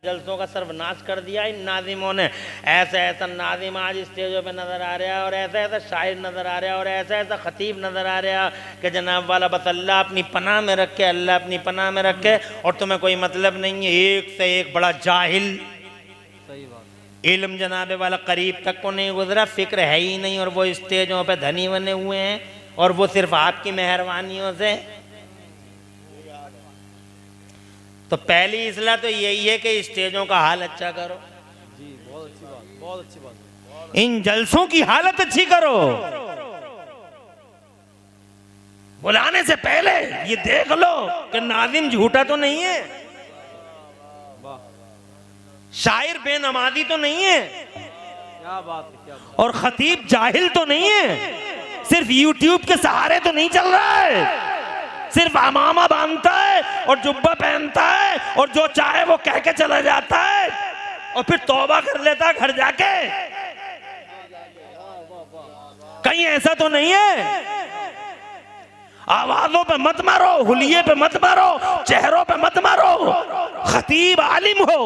जलसों का सर्वनाश कर दिया इन नाजिमों ने। ऐसा ऐसा नाजिम आज स्टेजों पे नज़र आ रहा है और ऐसा ऐसा शायर नज़र आ रहा है और ऐसा ऐसा खतीब नज़र आ रहा है कि जनाब वाला बस अल्लाह अपनी पनाह में रखे, अल्लाह अपनी पनाह में रखे और तुम्हें कोई मतलब नहीं है। एक से एक बड़ा जाहिल, सही बात। इल्म जनाब वाला करीब तक को नहीं गुजरा, फिक्र है ही नहीं और वो स्टेजों पे धनी बने हुए हैं और वो सिर्फ आपकी मेहरबानियों से। तो पहली इसलाह तो यही है कि स्टेजों का हाल अच्छा करो। जी बहुत अच्छी बात, बहुत अच्छी बात। इन जलसों की हालत अच्छी करो। बुलाने से पहले ये देख लो कि नाजिम झूठा तो नहीं है, शायर बेनमाजी तो नहीं है, क्या बात है, क्या बात। और खतीब जाहिल तो नहीं है, सिर्फ यूट्यूब के सहारे तो नहीं चल रहा है, सिर्फ अमामा बांधता है और जुब्बा पहनता है और जो चाहे वो कह के चला जाता है और फिर तौबा कर लेता है घर जाके। कहीं ऐसा तो नहीं है? आवाजों पे मत मारो, हुलिये पे मत मारो, चेहरों पे मत मारो। खतीब आलिम हो,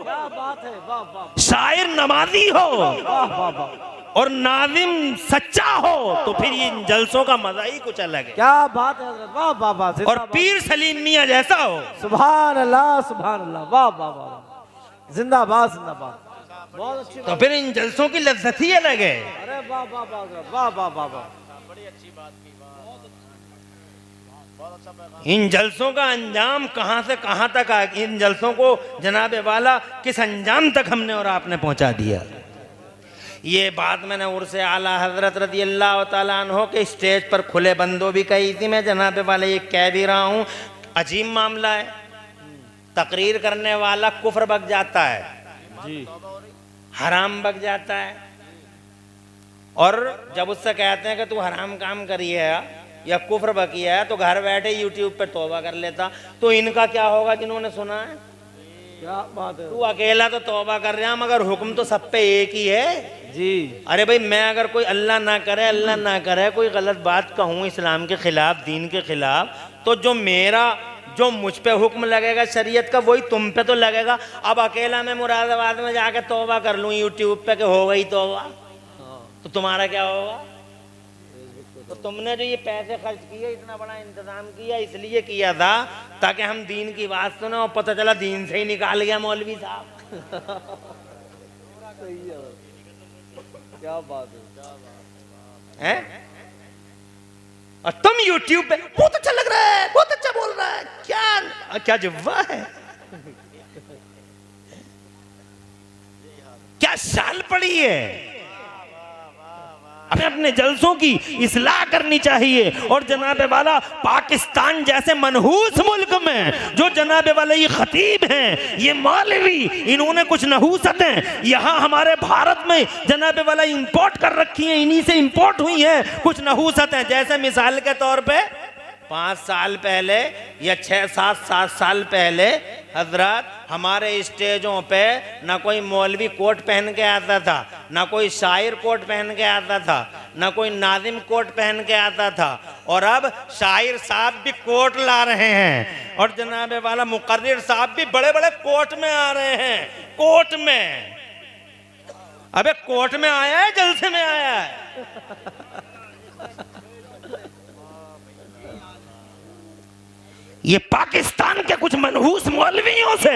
क्या बात है, वाह वाह, शायर नमाजी हो वाह वाह वाह, और नाजिम सच्चा हो तो फिर इन जलसों का मजा ही कुछ अलग है। क्या बात है हज़रत, वाह वाह वाह। और जिंदाबाद। पीर सलीम मियां जैसा हो। सुभान अल्लाह, सुभान अल्लाह, वाह वाह वाह, जिंदाबाद जिंदाबाद, बहुत अच्छी तो बात। फिर इन जलसों की लज्जत ही अलग है। अरे वाह वाह वाह वाह वाह वाह वाह, इन जलसों का अंजाम कहां से कहां तक आ, इन जलसों को जनाब वाला किस अंजाम तक हमने और आपने पहुंचा दिया। ये बात मैंने उर्से आला हजरत रज़ी अल्लाह तआला अन्हो के स्टेज पर खुले बंदों भी कही थी। मैं जनाब वाले ये कह भी रहा हूँ, अजीब मामला है। तकरीर करने वाला कुफ्र बक जाता है जी हराम बक जाता है और जब उससे कहते हैं कि तू हराम काम करी है या कुफ्र बकी है तो घर बैठे यूट्यूब पे तौबा कर लेता। तो इनका क्या होगा जिन्होंने सुना है? क्या बात है तू अकेला तो तौबा कर रहा मगर हुक्म तो सब पे एक ही है। जी। अरे भाई मैं अगर कोई अल्लाह ना करे कोई गलत बात कहूँ इस्लाम के खिलाफ, दीन के खिलाफ, तो जो मुझ पे हुक्म लगेगा शरीयत का वही तुम पे तो लगेगा। अब अकेला मैं मुरादाबाद में जाके तौबा कर लूँ यूट्यूब पे कि हो गई तौबा, तो तुम्हारा क्या होगा? तो तुमने जो ये पैसे खर्च किए, इतना बड़ा इंतजाम किया, इसलिए किया था ताकि हम दीन की बात सुने और पता चला दीन से ही निकाल गया मौलवी साहब। सही है, क्या बात है, हैं? और तुम YouTube पे बहुत अच्छा लग रहा है, बहुत अच्छा बोल रहा है, क्या जुब्बा है, क्या शाल पड़ी है। हमें अपने जलसों की इस्लाह करनी चाहिए। और जनाबे वाला पाकिस्तान जैसे मनहूस मुल्क में जो जनाबे वाले ये खतीब हैं, ये मौलवी, इन्होंने कुछ नहूसतें यहाँ हमारे भारत में जनाबे वाला इंपोर्ट कर रखी हैं, इन्हीं से इंपोर्ट हुई हैं कुछ नहूसतें। जैसे मिसाल के तौर पे 5 साल पहले या 6-7 साल पहले हजरत हमारे स्टेजों पे ना कोई मौलवी कोट पहन के आता था, ना कोई शायर कोट पहन के आता था, ना कोई नाजिम कोट पहन के आता था, और अब शायर साहब भी कोट ला रहे हैं और जनाबे वाला मुकर्रिर साहब भी बड़े बड़े कोट में आ रहे हैं। कोट में, अबे कोट में आया है, जलसे में आया है। ये पाकिस्तान के कुछ मनहूस मौलवियों से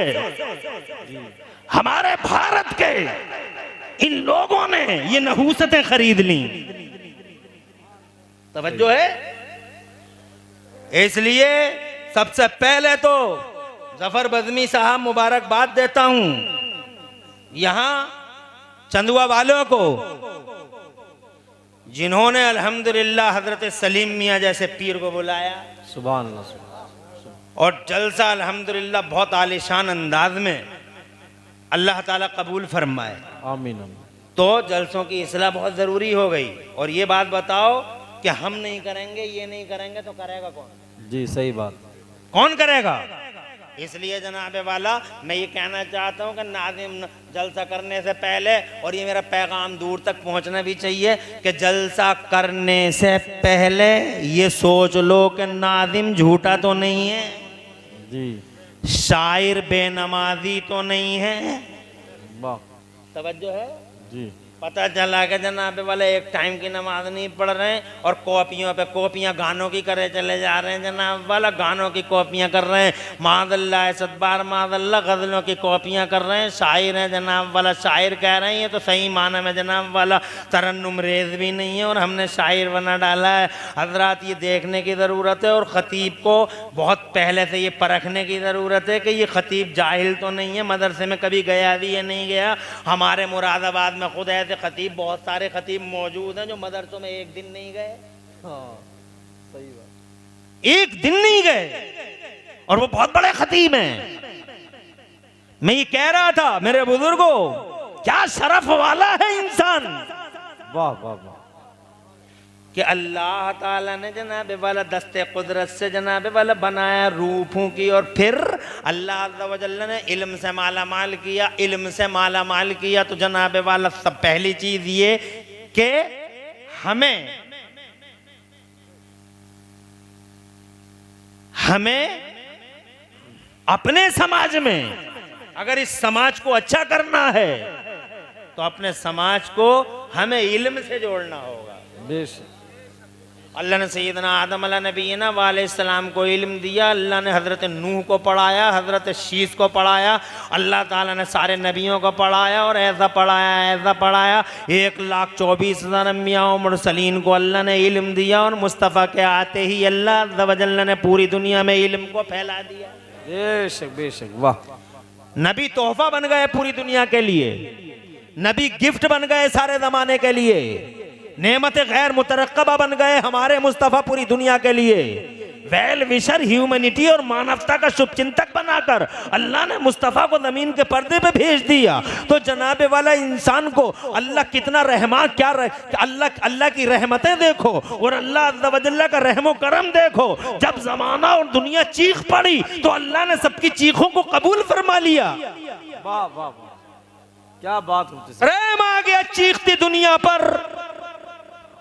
हमारे भारत के इन लोगों ने ये नहूसतें खरीद ली। तवज्जो है? इसलिए सबसे पहले तो जफर बज़मी साहब मुबारकबाद देता हूं यहां चंदुआ वालों को, जिन्होंने अल्हम्दुलिल्लाह हजरत सलीम मियां जैसे पीर को बुलाया। सुभान अल्लाह। और जलसा अल्हम्दुलिल्लाह बहुत आलिशान अंदाज में अल्लाह ताला कबूल फरमाए। आमीन आमीन। तो जलसों की इस्लाह बहुत ज़रूरी हो गई। और ये बात बताओ कि हम नहीं करेंगे, ये नहीं करेंगे तो करेगा कौन? जी सही बात, कौन करेगा? इसलिए जनाबे वाला मैं ये कहना चाहता हूँ कि नाजिम जलसा करने से पहले, और ये मेरा पैगाम दूर तक पहुँचना भी चाहिए कि जलसा करने से पहले ये सोच लो कि नाजिम झूठा तो नहीं है। जी शायर बेनमाजी तो नहीं है। वाह तवज्जो है। जी। पता चला कि जनाब वाले एक टाइम की नमाज नहीं पढ़ रहे हैं और कॉपियों पे कॉपियां गानों की करे चले जा रहे हैं। जनाब वाला गानों की कॉपियां कर रहे हैं, मादल्ला सदबार मादल्ला गज़लों की कॉपियां कर रहे हैं। शायर हैं जनाब वाला, शायर कह रहे हैं, ये तो सही माना में जनाब वाला तरन्नुम रेज भी नहीं है और हमने शायर बना डाला है। हजरात ये देखने की ज़रूरत है और ख़तीब को बहुत पहले से ये परखने की ज़रूरत है कि ये ख़तीब जाहिल तो नहीं है, मदरसे में कभी गया भी या नहीं गया। हमारे मुरादाबाद में खुद ऐसे खतीब, बहुत सारे खतीब मौजूद हैं जो मदरसों में एक दिन नहीं गए। हाँ सही बात, एक दिन नहीं गए और वो बहुत बड़े खतीब हैं। मैं ये कह रहा था मेरे बुजुर्गों, क्या शरफ वाला है इंसान। वाह वाह वाह, कि अल्लाह ताला ने जनाब वाला दस्ते कुदरत से जनाब वाला बनाया रूपों की, और फिर अल्लाह अज़्ज़ा व जल्ल ने इल्म से माला माल किया, इल्म से माला माल किया। तो जनाब वाला सब पहली चीज ये कि हमें अपने समाज में अगर इस समाज को अच्छा करना है तो अपने समाज को हमें इल्म से जोड़ना होगा। बेशक अल्लाह ने सैयदना आदम अलैहिस्सलाम वालेस्सलाम को इल्म दिया, अल्लाह ने हज़रत नूह को पढ़ाया, हज़रत शीस को पढ़ाया, अल्लाह ताला ने सारे नबियों को पढ़ाया और ऐसा पढ़ाया 1,24,000 अंबिया और मुरसलीन को अल्लाह ने इल्म दिया। और मुस्तफ़ा के आते ही अल्लाह अज़्ज़ा व जल्ल ने पूरी दुनिया में इल्म को फैला दिया। बेशक बेशक, वाह। नबी तोहफा बन गए पूरी दुनिया के लिए, नबी गिफ्ट बन गए सारे ज़माने के लिए, नेमत गैर मुतरक्कबा बन गए हमारे मुस्तफ़ा पूरी दुनिया के लिए। वेल विशर ह्यूमैनिटी और मानवता का शुभचिंतक बनाकर अल्लाह ने मुस्तफ़ा को ज़मीन के पर्दे पे भेज दिया। तो जनाबे वाला इंसान को अल्लाह कितना रहमान, अल्लाह की रहमतें देखो और अल्लाह अज़्ज़ा व जल्ल का रहमो करम देखो। जब ज़माना और दुनिया चीख पड़ी तो अल्लाह ने सबकी चीखों को कबूल फरमा लिया। वाह वाह वाह, क्या बात होती है। रहम आ गया चीखती दुनिया पर।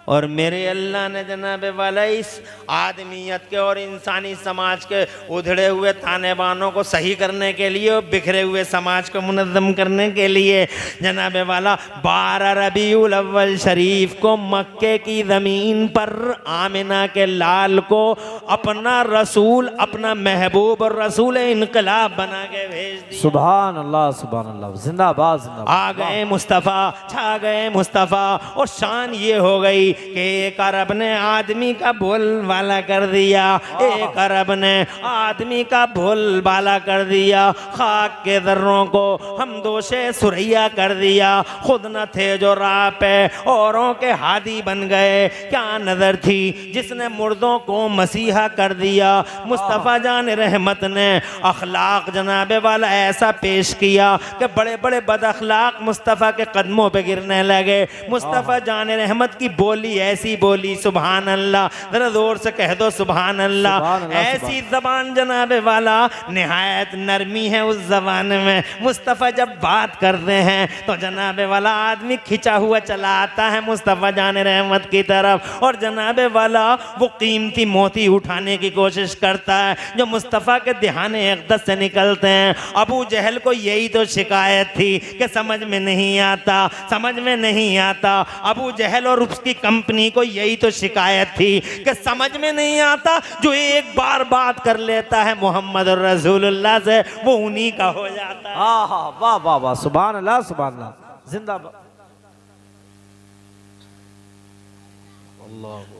और मेरे अल्लाह ने जनाबे वाला इस आदमियत के और इंसानी समाज के उधड़े हुए तानेबानों को सही करने के लिए और बिखरे हुए समाज को मुनज़्ज़म करने के लिए जनाबे वाला 12 रबीउल अव्वल शरीफ को मक्के की ज़मीन पर आमिना के लाल को अपना रसूल, अपना महबूब और रसूल इनकलाब बना के भेज दिया। सुभान अल्लाह सुभान अल्लाह, जिंदाबाद जिंदाबाद। आ गए मुस्तफ़ा, छा गए मुस्तफ़ा। और शान ये हो गई कि एक अरब ने आदमी का बोलबाला कर दिया, एक अरब ने आदमी का बोलबाला कर दिया। खाक के जर्रों को हम दोषे सुरैया कर दिया, खुद न थे जो राह पे औरों के हादी बन गए। क्या नजर थी जिसने मुर्दों को मसीहा कर दिया। मुस्तफ़ा जान रहमत ने अखलाक जनाबे वाला ऐसा पेश किया कि बड़े बड़े बद अखलाक मुस्तफ़ा के कदमों पे गिरने लगे। मुस्तफ़ा जान रहमत की बोली ऐसी बोली, सुभान अल्लाह, जरा जोर से कह दो सुभान अल्लाह। ऐसी जबान जनाबे वाला निहायत नरमी है उस जबान में। मुस्तफ़ा जब बात करते हैं तो जनाबे वाला आदमी खिंचा हुआ चला आता है मुस्तफ़ा जान रहमत की तरफ, और जनाबे वाला वो कीमती मोती उठाने की कोशिश करता है जो मुस्तफ़ा के दिहाने अक़दस से निकलते हैं। अबू जहल को यही तो शिकायत थी कि समझ में नहीं आता, समझ में नहीं आता। अबू जहल और उसकी कंपनी को यही तो शिकायत थी कि समझ में नहीं आता। जो एक बार बात कर लेता है मोहम्मद और रसूलुल्लाह से वो उन्हीं का हो जाता है। हाँ हाँ, वाह वाह वाह, सुभान अल्लाह सुभान अल्लाह, जिंदाबाद।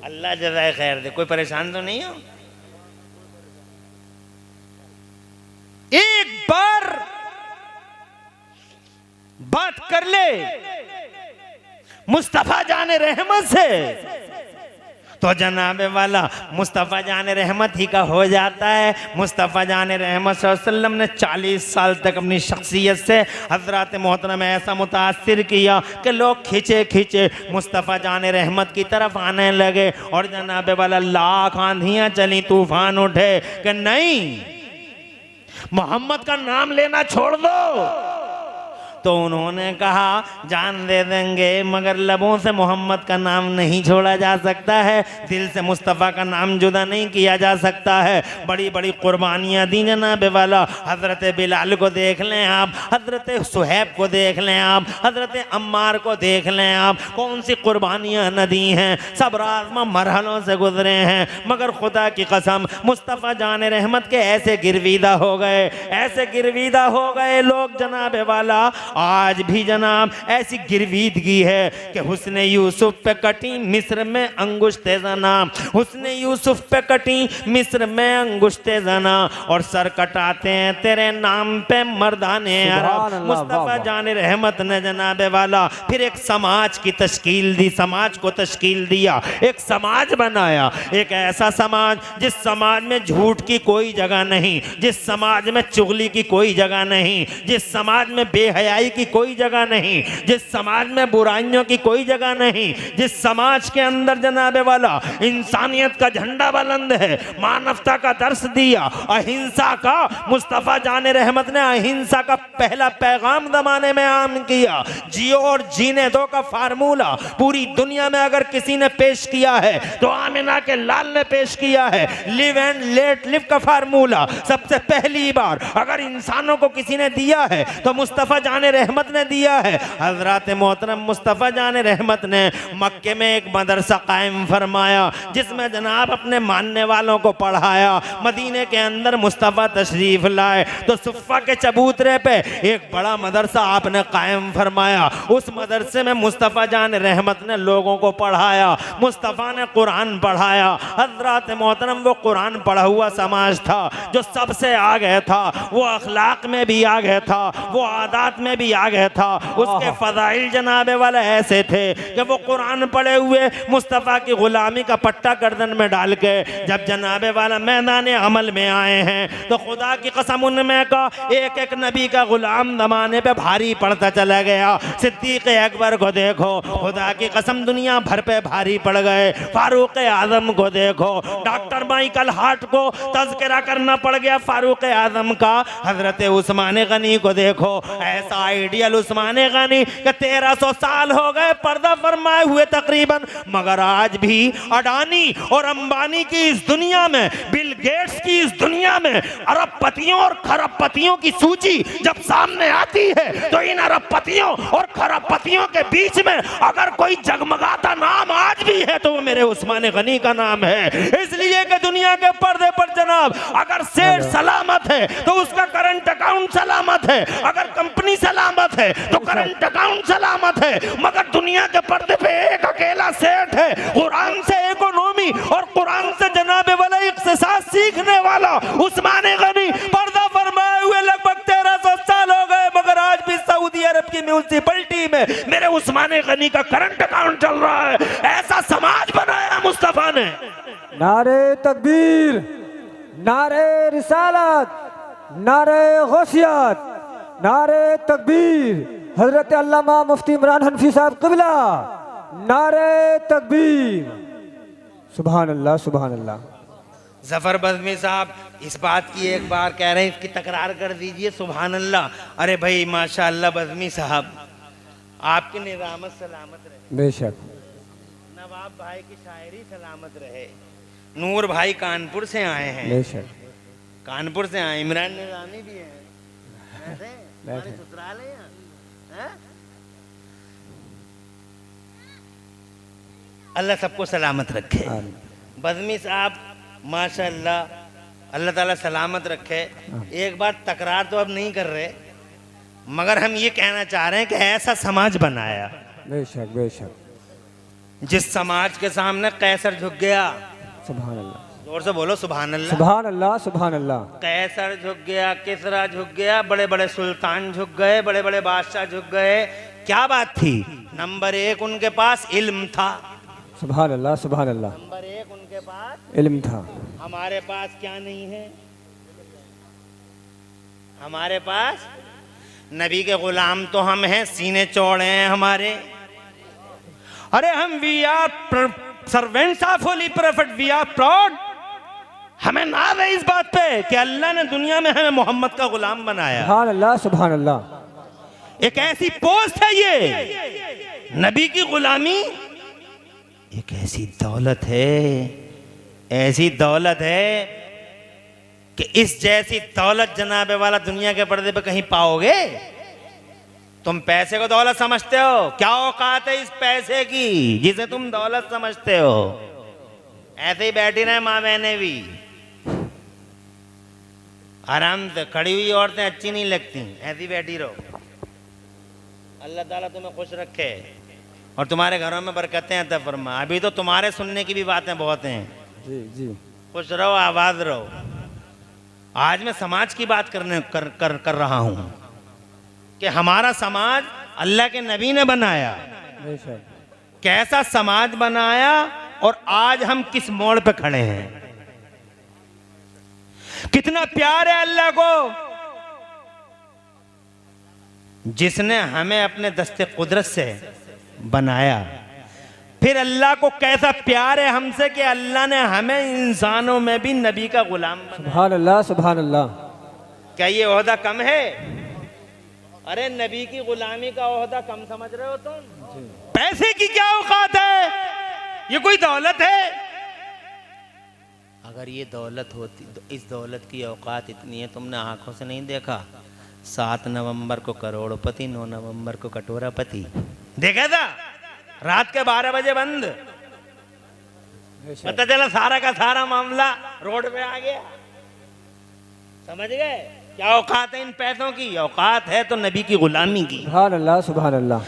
अल्लाह जज़ाए खैर दे। कोई परेशान तो नहीं हो? एक बार बात कर ले मुस्तफ़ा जाने रहमत से तो जनाबे वाला मुस्तफ़ा जाने रहमत ही का हो जाता है। मुस्तफ़ा जाने रहमत सल्लल्लाहु अलैहि वसल्लम ने 40 साल तक अपनी शख्सियत से हज़रत मोहतरम ऐसा मुतासिर किया कि लोग खींचे खींचे मुस्तफ़ा जाने रहमत की तरफ आने लगे। और जनाबे वाला लाख आंधियाँ चली, तूफान उठे कि नहीं, मोहम्मद का नाम लेना छोड़ दो, तो उन्होंने कहा जान दे देंगे मगर लबों से मोहम्मद का नाम नहीं छोड़ा जा सकता है, दिल से मुस्तफ़ा का नाम जुदा नहीं किया जा सकता है। बड़ी बड़ी कुर्बानियाँ दी जनाब वाला। हज़रत बिलाल को देख लें आप, हज़रत सुहैब को देख लें आप, हज़रत अम्मार को देख लें आप, कौन सी कुर्बानियाँ न दी हैं। सब आज़मा मरहलों से गुजरे हैं मगर खुदा की कसम मुस्तफ़ा जान रहमत के ऐसे गिरवीदा हो गए, ऐसे गिरवीदा हो गए लोग जनाब वाला। आज भी जनाब ऐसी गिरवीदगी है कि हुस्न यूसुफ पे कटी मिस्र में अंगुश्ते ज़ना, हुस्न यूसुफ पे कटी मिस्र में अंगुश्ते ज़ना, और सर कटाते हैं तेरे नाम पे मर्दाने अरब। मुस्तफ़ा जान रहमत ने जनाब वाला फिर एक समाज की तश्कील दी, समाज को तश्कील दिया, एक समाज बनाया, एक ऐसा समाज जिस समाज में झूठ की कोई जगह नहीं, जिस समाज में चुगली की कोई जगह नहीं, जिस समाज में बेहयाई की कोई जगह नहीं, जिस समाज में बुराइयों की कोई जगह नहीं, जिस समाज के अंदर जनाब वाला इंसानियत का झंडा बुलंद है, मानवता का दर्श दिया, अहिंसा का। मुस्तफ़ा जान रहमत ने अहिंसा का पहला पैगाम ज़माने में आम किया। जियो और जीने दो का फार्मूला पूरी दुनिया में अगर किसी ने पेश किया है तो आमिना के लाल ने पेश किया है। लिव एंड लेट लिव का फार्मूला सबसे पहली बार अगर इंसानों को किसी ने दिया है तो मुस्तफ़ा जान रहमत ने दिया है। हज़रत मोहतरम मुस्तफ़ा जान रहमत ने मक्के में एक मदरसा कायम फरमाया जिसमें जनाब अपने मानने वालों को पढ़ाया। मदीने के अंदर मुस्तफ़ा तशरीफ़ लाए तो सुफ़ा के चबूतरे पे एक बड़ा मदरसा आपने कायम फरमाया। उस मदरसे में मुस्तफ़ा जान रहमत ने लोगों को पढ़ाया, मुस्तफ़ा ने कुरान पढ़ाया। हज़रत मोहतरम वो कुरान पढ़ा हुआ समाज था जो सबसे आगे था, वो अखलाक में भी आगे था, वो आदात में भी आगे था। उसके फ़ज़ाइल जनाब वाले ऐसे थे कि वो कुरान पढ़े हुए मुस्तफ़ा की ग़ुलामी का पट्टा गर्दन में डाल के जब जनाब वाला मैदान अमल में आए हैं तो खुदा की कसम उनमें का एक एक नबी का ग़ुलाम ज़माने पे भारी पड़ता चला गया। सिद्दीक़ अकबर को देखो, खुदा की कसम दुनिया भर पे भारी पड़ गए। फारूक आज़म को देखो, डॉक्टर माइकल हार्ट को तज़किरा करना पड़ गया फारूक आज़म का। हज़रत उस्मान गनी को देखो, ऐसा आइडियल उस्मान गनी कि 1300 साल हो गए पर्दा फरमाए हुए तकरीबन, मगर आज भी अडानी और अंबानी की इस दुनिया में, बिल गेट्स की इस दुनिया में अरबपतियों और खरबपतियों की सूची जब सामने आती है तो इन अरबपतियों और खरबपतियों के बीच में अगर कोई जगमगाता नाम आज भी है तो वो मेरे उस्मान गनी का नाम है। इसलिए कि दुनिया के पर्दे पर जनाब अगर सेठ सलामत है तो उसका करंट अकाउंट सलामत है, अगर कंपनी सलामत है तो करंट अकाउंट सलामत है, मगर दुनिया के पर्दे पे एक अकेला सेठ है। कुरान से इकोनॉमी और कुरान से जनाब वाला इक्तिसाद सीखने वाला उस्मान गनी पर्दा फरमाए हुए लगभग 1300 साल हो गए, मगर आज भी सऊदी अरब की म्यूनिसिपैलिटी में मेरे उस्मान गनी का करंट अकाउंट चल रहा है। ऐसा समाज बनाया मुस्तफ़ा ने। नारे तकबीर, नारे रिसालत, नारे गौसियत, नारे तकबीर, हजरत अल्लामा मुफ्ती इमरान हनफी साहब क़िबला, नारे तकबीर। सुभान अल्लाह, सुभान अल्लाह। ज़फ़र बज़मी साहब इस बात की एक बार कह रहे हैं, इसकी तकरार कर दीजिए। सुभान अल्लाह। अरे भाई माशाअल्लाह बज़मी साहब, आपकी निज़ामत सलामत रहे। बेशक। नवाब भाई की शायरी सलामत रहे। नूर भाई कानपुर से आए हैं। बेशक। कानपुर से आए। इमरान निज़ामी भी हैं। ससुराल है यहाँ। अल्लाह सबको सलामत रखे। बज़मी साहब माशाअल्लाह, अल्लाह ताला सलामत रखे। एक बार तकरार तो अब नहीं कर रहे, मगर हम ये कहना चाह रहे हैं कि ऐसा समाज बनाया। बेशक, बेशक। जिस समाज के सामने कैसर झुक गया। सुभान अल्लाह। जोर से बोलो सुभान अल्लाह। सुभान अल्लाह, सुभान अल्लाह। कैसर झुक गया, किसरा झुक गया, बड़े बड़े सुल्तान झुक गए, बड़े बड़े बादशाह झुक गए। क्या बात थी? नंबर 1 उनके पास इल्म था। सुभान अल्लाह, सुभान अल्लाह। नंबर 1 उनके पास इल्म था। हमारे पास क्या नहीं है? हमारे पास नबी के गुलाम तो हम हैं, सीने चौड़े हैं हमारे। अरे हम we are servants of Holy Prophet, we are proud. हमें नाज़ है इस बात पे कि अल्लाह ने दुनिया में हमें मोहम्मद का गुलाम बनाया। सुभान अल्लाह, सुभान अल्लाह। एक ऐसी पोस्ट है ये, नबी की गुलामी एक ऐसी दौलत है, ऐसी दौलत है कि इस जैसी दौलत जनाबे वाला दुनिया के पर्दे पे कहीं पाओगे? तुम पैसे को दौलत समझते हो, क्या औकात है इस पैसे की जिसे तुम दौलत समझते हो? ऐसे ही बैठी रहे माँ बहने भी, आराम से। खड़ी हुई औरतें अच्छी नहीं लगती, ऐसी बैठी रहो। अल्लाह ताला तुम्हें खुश रखे और तुम्हारे घरों में बरकतें अता फरमा। अभी तो तुम्हारे सुनने की भी बातें बहुत हैं। जी जी, खुश रहो, आबाद रहो। आज मैं समाज की बात कर रहा हूं कि हमारा समाज अल्लाह के नबी ने बनाया, बेशक। कैसा समाज बनाया और आज हम किस मोड़ पे खड़े हैं। कितना प्यार है अल्लाह को, जिसने हमें अपने दस्ते कुदरत से बनाया। फिर अल्लाह को कैसा प्यार है हमसे कि अल्लाह ने हमें इंसानों में भी नबी का गुलाम बनाया। सुभान अल्लाह, सुभान अल्लाह। क्या ये ओहदा कम है? अरे नबी की गुलामी का ओहदा कम समझ रहे हो तुम? पैसे की क्या औकात है? ये कोई दौलत है? अगर ये दौलत होती तो इस दौलत की औकात इतनी है, तुमने आंखों से नहीं देखा? 7 नवंबर को करोड़पति, 9 नवंबर को कटोरापति देखा था? रात के 12 बजे बंद, पता चला सारा का सारा मामला रोड पे आ गया। समझ गए क्या औकात है इन पैसों की? औकात है तो नबी की गुलामी की। सुभान अल्लाह, सुभान अल्लाह।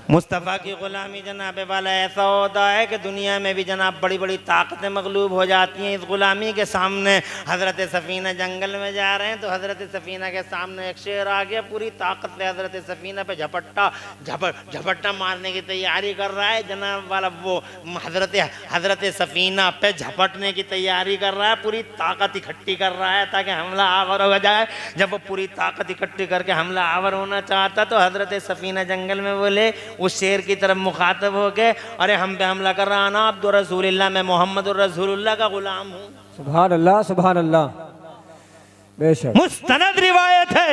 मुस्तफ़ा की गुलामी जनाबे वाला ऐसा होता है कि दुनिया में भी जनाब बड़ी बड़ी ताकतें मगलूब हो जाती हैं इस गुलामी के सामने। हज़रत सफ़ीना जंगल में जा रहे हैं तो हज़रत सफ़ीना के सामने एक शेर आ गया, पूरी ताकत से हज़रत सफ़ीना पे झपट्टा मारने की तैयारी कर रहा है। जनाब वाला वो हज़रत सफ़ीना पे झपटने की तैयारी कर रहा है, पूरी ताकत इकट्ठी कर रहा है ताकि हमला आवर हो जाए। जब वो पूरी ताकत इकट्ठी करके हमला आवर होना चाहता तो हज़रत सफ़ीना जंगल में बोले उस शेर की तरफ मुखातब हो के, अरे हम पे हमला कर रहा ना अब्दुर रसूलुल्लाह, मैं मोहम्मद रसूलुल्लाह का गुलाम हूँ। सुभान अल्लाह, सुभान अल्लाह। बेशक मुस्तनद रिवायत है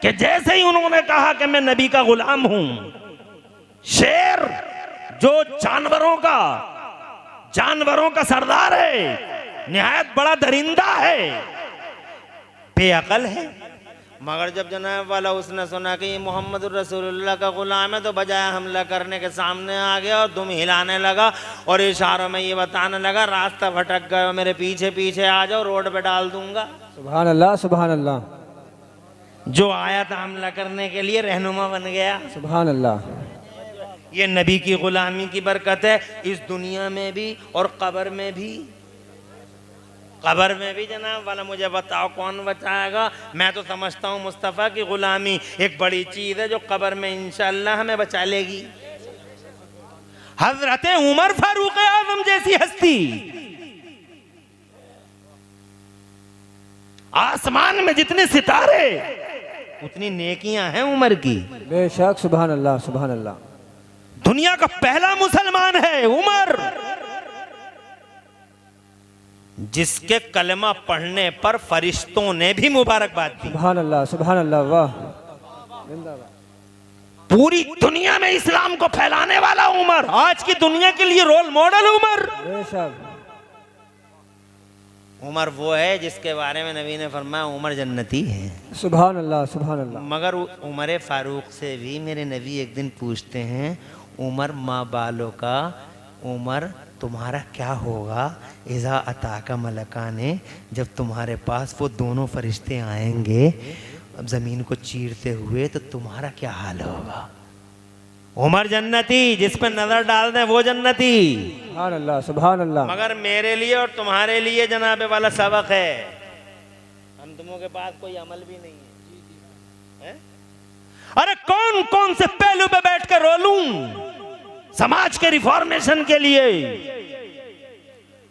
कि जैसे ही उन्होंने कहा कि मैं नबी का गुलाम हूँ, शेर जो जानवरों का सरदार है, निहायत बड़ा दरिंदा है, बेअकल है, मगर जब जनाब वाला उसने सुना कि ये मोहम्मद रसूलुल्लाह का गुलाम है तो बजाय हमला करने के सामने आ गया और दुम हिलाने लगा और इशारों में ये बताने लगा रास्ता भटक गए, मेरे पीछे पीछे आ जाओ, रोड पे डाल दूंगा। सुभान अल्लाह, सुभान अल्लाह। जो आया था हमला करने के लिए रहनुमा बन गया। सुभान अल्लाह। ये नबी की गुलामी की बरकत है इस दुनिया में भी और कब्र में भी। कब्र में भी जनाब वाला मुझे बताओ कौन बचाएगा? मैं तो समझता हूँ मुस्तफ़ा की गुलामी एक बड़ी चीज़ है जो कब्र में इंशाअल्लाह हमें बचा लेगी। हजरत उमर फारूक आजम जैसी हस्ती, आसमान में जितने सितारे उतनी नेकियां हैं उमर की। बेशक, सुभान अल्लाह, सुभान अल्लाह। दुनिया का पहला मुसलमान है उमर, जिसके कलमा पढ़ने पर फरिश्तों ने भी मुबारकबाद दी। सुभान अल्लाह, सुभान अल्लाह। वाह, पूरी दुनिया में इस्लाम को फैलाने वाला उमर, आज की दुनिया के लिए रोल मॉडल उमर। बेशक। उमर वो है जिसके बारे में नबी ने फरमाया उमर जन्नती है। सुभान अल्लाह, सुभान अल्लाह। मगर उमर फारूक से भी मेरे नबी एक दिन पूछते हैं, उमर माँ बालों का, उमर तुम्हारा क्या होगा? इज़ा अता का मलका ने, जब तुम्हारे पास वो दोनों फरिश्ते आएंगे अब ज़मीन को चीरते हुए तो तुम्हारा क्या हाल होगा? उमर जन्नती, जिस पर नजर डाल दें वो जन्नती। सुभान अल्लाह, सुभान अल्लाह। मगर मेरे लिए और तुम्हारे लिए जनाबे वाला सबक है, हम तुमों के पास कोई अमल भी नहीं है। अरे कौन कौन से पहलू पे बैठ कर रोलूं समाज के रिफॉर्मेशन के लिए?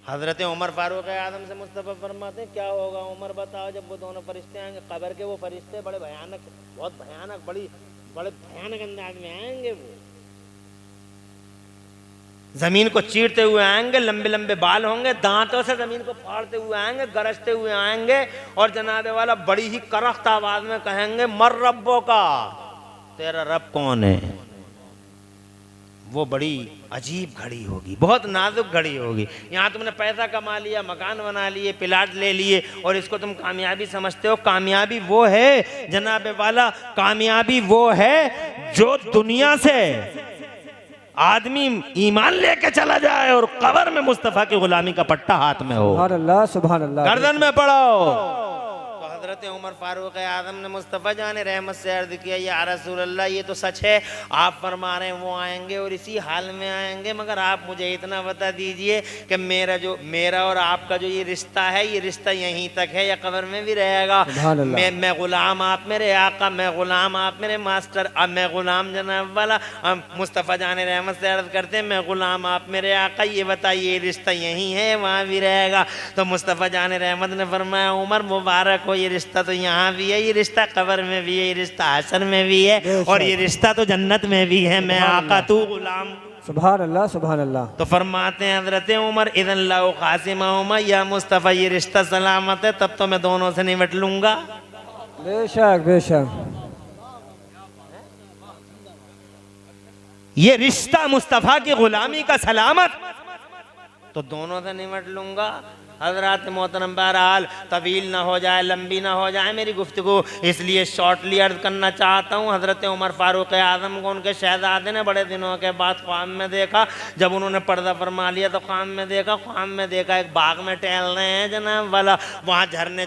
हजरत उमर फारूक आजम से मुस्तफा फरमाते हैं, क्या होगा उमर बताओ जब वो दोनों फरिश्ते आएंगे? कब्र के वो फरिश्ते बड़े भयानक, बहुत भयानक, बड़े भयानक अंदाज में आएंगे। वो जमीन को चीरते हुए आएंगे, लंबे लंबे बाल होंगे, दांतों से जमीन को फाड़ते हुए आएंगे, गरजते हुए आएंगे और जनाबे वाला बड़ी ही करख्त आवाज में कहेंगे, मर रब्बो का, तेरा रब कौन है, वो बड़ी अजीब घड़ी होगी, बहुत नाजुक घड़ी होगी। यहाँ तुमने पैसा कमा लिया, मकान बना लिए, प्लाट ले लिए और इसको तुम कामयाबी समझते हो। कामयाबी वो है जनाब वाला, कामयाबी वो है जो दुनिया से आदमी ईमान लेके चला जाए और कब्र में मुस्तफा की गुलामी का पट्टा हाथ में हो, सुभान अल्लाह सुभान अल्लाह। गर्दन में पड़ो। तो हजरत उमर फारूक आजम ने मुस्तफ़ा जान रहमत से अर्ज किया, या रसूल अल्लाह ये तो सच है, आप फरमा रहे हैं वो आएंगे और इसी हाल में आएंगे, मगर आप मुझे इतना बता दीजिए कि मेरा और आपका जो ये रिश्ता है, ये रिश्ता यहीं तक है या कब्र में भी रहेगा? मैं गुलाम आप मेरे आका, मैं गुलाम आप मेरे मास्टर, अब मैं गुलाम जनाब वाला। मुस्तफ़ा जान रहमत से अर्ज करते हैं, मैं गुलाम आप मेरे आका, ये बताइए ये रिश्ता यहीं है वहाँ भी रहेगा? तो मुस्तफ़ा जान रहमत ने फरमाया, उमर मुबारक हो, ये रिश्ता तो यहाँ भी है, ये रिश्ता कब्र में भी है, ये रिश्ता हशर में भी है और ये रिश्ता तो जन्नत में भी है। मैं आका तू गुलाम। सुभान अल्लाह सुभान अल्लाह। तो फरमाते हैं हजरत उमर, इदन लाओ कासिमा, या मुस्तफ़ा ये रिश्ता सलामत है तब तो मैं दोनों से निपट लूंगा। बेशक बेशक। ये रिश्ता मुस्तफ़ा की गुलामी का सलामत तो दोनों से निपट लूंगा। हजरत मोहतरम, बहरहाल तवील ना हो जाए, लंबी ना हो जाए मेरी गुफ्तगू, इसलिए शॉर्टली अर्ज करना चाहता हूँ। हजरत उमर फारूक आज़म को उनके शहजादे ने बड़े दिनों के बाद ख्वाब में देखा। जब उन्होंने पर्दा फरमा लिया तो ख्वाब में देखा एक बाग में टहल रहे हैं जनाब वाला, वहाँ झरने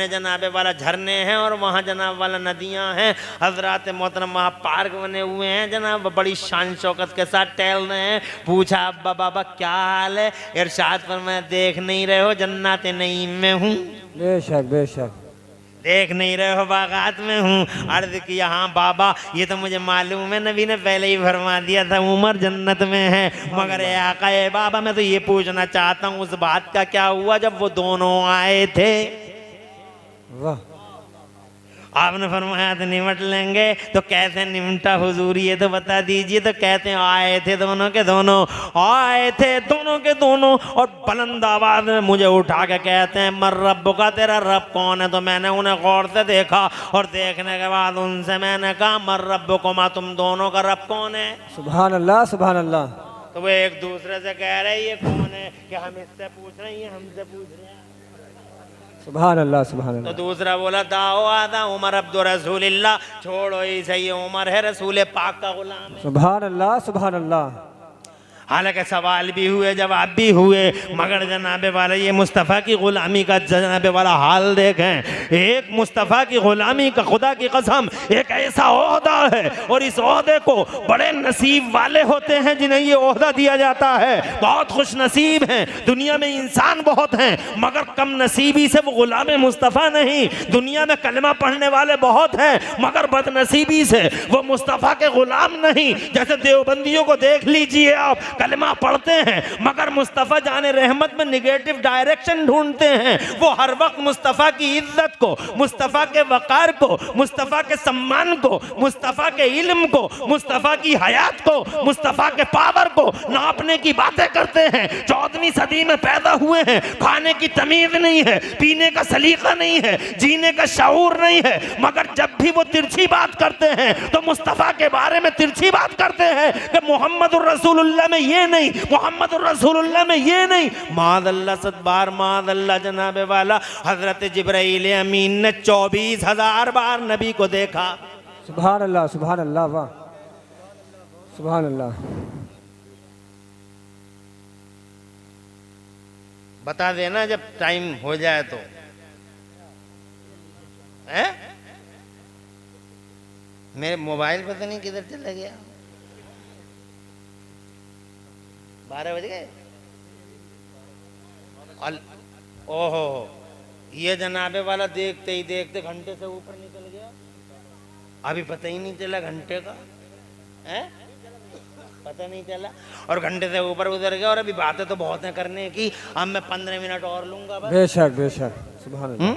जनाब वाला झरने हैं और वहाँ जनाब वाला नदियाँ हैं। हजरत मोहतरम वहाँ पार्क बने हुए हैं जनाब, बड़ी शान शौकत के साथ टहल रहे हैं। पूछा अब्बा बाबा क्या हाल है? इरशाद पर मैं देख नहीं रहे हो जन्नत नईम में हूँ? बेशक बेशक। देख नहीं रहे हो बागात में हूँ? अर्ज किया हाँ बाबा ये तो मुझे मालूम है, नबी ने पहले ही फरमा दिया था उमर जन्नत में है, मगर ए आका ए बाबा मैं तो ये पूछना चाहता हूँ उस बात का क्या हुआ जब वो दोनों आए थे? वाह। आपने फरमाया तो निमट लेंगे, तो कैसे निमटा हुजूर ये तो बता दीजिए? तो कहते हैं आए थे दोनों के दोनों, आए थे दोनों के दोनों और बुलंद आवाज में मुझे उठा के कहते हैं मर रब्बु का, तेरा रब कौन है? तो मैंने उन्हें गौर से देखा और देखने के बाद उनसे मैंने कहा मर रब्बु को मा, तुम दोनों का रब कौन है? सुभान अल्लाह सुभान अल्लाह। तो वो एक दूसरे से कह रहे ये कौन है कि हम इससे पूछ रहे हैं, हमसे पूछ रहे हैं। सुभान अल्लाह सुभान अल्लाह। तो दूसरा बोला दाओ आदा उमर अब्दुल रसूलिल्लाह, छोड़ो ही सही उमर है रसूल पाक का गुलाम है। सुभान अल्लाह सुभान अल्लाह। हालांकि सवाल भी हुए जवाब भी हुए, मगर जनाबे वाला ये मुस्तफ़ा की ग़ुलामी का जनाबे वाला हाल देखें। एक मुस्तफ़ा की ग़ुलामी का खुदा की कसम एक ऐसा ओहदा है और इस ओहदे को बड़े नसीब वाले होते हैं जिन्हें ये ओहदा दिया जाता है। बहुत खुश नसीब हैं, दुनिया में इंसान बहुत हैं मगर कम नसीबी से वो ग़ुलाम मुस्तफ़ा नहीं। दुनिया में कलमा पढ़ने वाले बहुत हैं मगर बदनसीबी से वो मुस्तफ़ा के ग़ुलाम नहीं। जैसे देवबंदियों को देख लीजिए आप, कलमा पढ़ते हैं मगर मुस्तफ़ा जाने रहमत में निगेटिव डायरेक्शन ढूंढते हैं। वो हर वक्त मुस्तफ़ा की इज्जत को, मुस्तफ़ा के वक़ार को, मुस्तफ़ा के सम्मान को, मुस्तफ़ा के इल्म को, मुस्तफ़ा की हयात को, मुस्तफ़ा के पावर को नापने की बातें करते हैं। 14वीं सदी में पैदा हुए हैं, खाने की तमीज़ नहीं है, पीने का सलीका नहीं है, जीने का शऊर नहीं है, मगर जब भी वो तिरछी बात करते हैं तो मुस्तफ़ा के बारे में तिरछी बात करते हैं कि मोहम्मद रसूलुल्लाह में ये नहीं, मोहम्मद रसूलुल्लाह में ये नहीं। मादल्ला सदबार मादल्ला जनाबे वाला हजरत जिब्राइल अमीन ने 24,000 बार नबी को देखा। सुभान अल्लाह सुभान अल्लाह। वाह सुभान अल्लाह। बता देना जब टाइम हो जाए तो है? मेरे मोबाइल पता नहीं किधर चला गया। 12 बज गए। ओहो ये जनाबे वाला देखते ही देखते घंटे से ऊपर निकल गया, अभी पता ही नहीं चला घंटे का है, पता नहीं चला और घंटे से ऊपर उधर गया। और अभी बातें तो बहुत हैं करने की, अब मैं 15 मिनट और लूंगा बस। बेशक बेशक सुभान अल्लाह।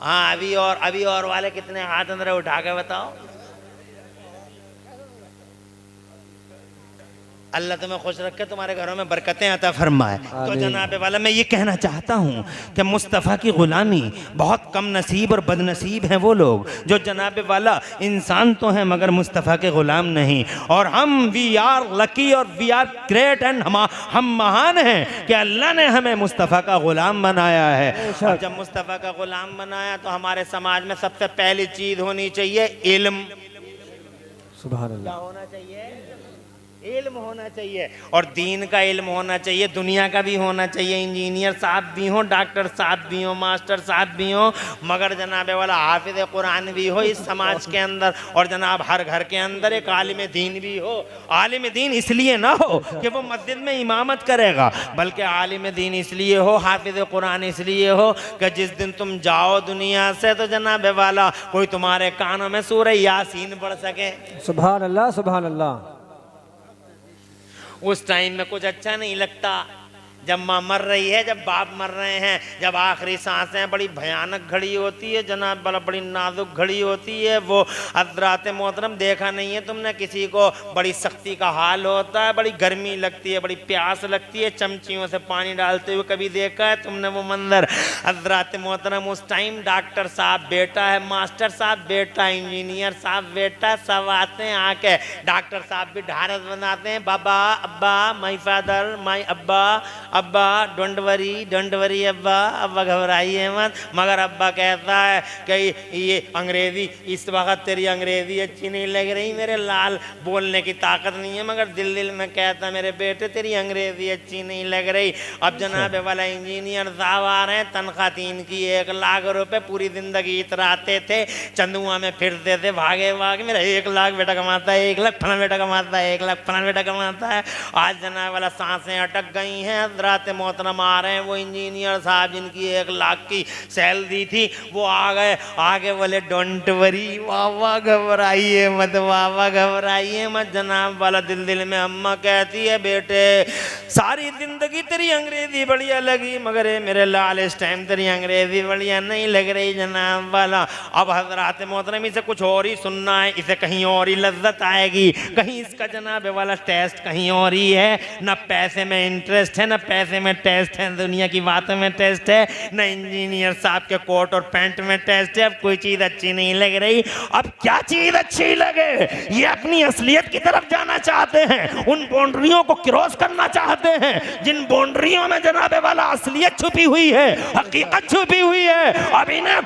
हाँ अभी और वाले कितने हाथ अंदर उठा के बताओ। अल्लाह तुम्हें खुश रखे, तुम्हारे घरों में बरकतें अता फरमाए। तो जनाब वाला मैं ये कहना चाहता हूँ कि मुस्तफ़ा की ग़ुलामी बहुत कम नसीब और बदनसीब हैं वो लोग जो जनाब वाला इंसान तो हैं मगर मुस्तफ़ा के ग़ुलाम नहीं। और हम वी आर लकी और वी आर ग्रेट एंड हम महान हैं कि अल्लाह ने हमें मुस्तफ़ा का ग़ुलाम बनाया है। और जब मुस्तफ़ा का ग़ुलाम बनाया तो हमारे समाज में सबसे पहली चीज़ होनी चाहिए इल्म। सुभान अल्लाह। क्या होना चाहिए? इल्म होना चाहिए और दीन का इल्म होना चाहिए, दुनिया का भी होना चाहिए। इंजीनियर साहब भी हो, डॉक्टर साहब भी हो, मास्टर साहब भी हो, मगर जनाब वाला हाफिज़ कुरान भी हो इस समाज के अंदर। और जनाब हर घर के अंदर एक आलिम दीन भी हो। आलिम दीन इसलिए ना हो कि वो मस्जिद में इमामत करेगा, बल्कि आलिम दीन इसलिए हो, हाफिज़ कुरान इसलिए हो कि जिस दिन तुम जाओ दुनिया से तो जनाब वाला कोई तुम्हारे कानों में सूरह यासीन पढ़ सके। सुभान अल्लाह, सुभान अल्लाह। उस टाइम में कुछ अच्छा नहीं लगता जब माँ मर रही है, जब बाप मर रहे हैं, जब आखिरी सांसें, बड़ी भयानक घड़ी होती है जनाब वाला, बड़ी नाजुक घड़ी होती है वो। हज़रात मोहतरम देखा नहीं है तुमने किसी को, बड़ी सख्ती का हाल होता है, बड़ी गर्मी लगती है, बड़ी प्यास लगती है, चमचियों से पानी डालते हुए कभी देखा है तुमने वो मंजर? हज़रात मोहतरम उस टाइम डॉक्टर साहब बेटा है, मास्टर साहब बेटा, इंजीनियर साहब बेटा, सब आते हैं आके। डॉक्टर साहब भी ढारस बनाते हैं, बाबा अब्बा माई फादर माई अब्बा, अब्बा डोंट वरी अब्बा, अब्बा घबराइए मत। मगर अब्बा कहता है कि ये अंग्रेज़ी इस वक्त तेरी अंग्रेज़ी अच्छी नहीं लग रही मेरे लाल, बोलने की ताकत नहीं है मगर दिल दिल में कहता मेरे बेटे तेरी अंग्रेज़ी अच्छी नहीं लग रही। अब जनाब वाला इंजीनियर साहब आ रहे हैं, तनख्वाह तीन की 1 लाख रुपए, पूरी ज़िंदगी इतराते थे, चंदुआ में फिरते थे भागे भागे, मेरा 1 लाख बेटा कमाता है, 1 लाख फला बेटा कमाता है, 1 लाख फला बेटा कमाता है। आज जनाब वाला सांसें अटक गई हैं। हज़रात मोहतरम आ रहे हैं, वो इंजीनियर साहब जिनकी 1 लाख की सैलरी थी वो आ गए, आगे बोले डोंट वरी, वाह घबराइए मत, वाह घबराइए मत। जनाब वाला दिल दिल में अम्मा कहती है बेटे सारी ज़िंदगी तेरी अंग्रेज़ी बढ़िया लगी मगर मेरे लाल इस टाइम तेरी अंग्रेज़ी बढ़िया नहीं लग रही जनाब वाला। अब हज़रात मोहतरम इसे कुछ और ही सुनना है, इसे कहीं और ही लज्जत आएगी, कहीं इसका जनाब वाला टेस्ट कहीं और ही है। न पैसे में इंटरेस्ट है, न पैसे में टेस्ट है, दुनिया की बातों में टेस्ट है, न इंजीनियर साहब के कोट और पैंट में टेस्ट है। अब कोई चीज़ अच्छी नहीं लग रही, अब क्या चीज़ अच्छी लगे? ये अपनी असलियत की तरफ जाना चाहते हैं, उन बाउंड्रियों को क्रॉस करना चाहते हैं जिन बाउंड्रियों में जनाब वाला असलियत छुपी हुई है, हकीकत छुपी हुई है। अब इन्हें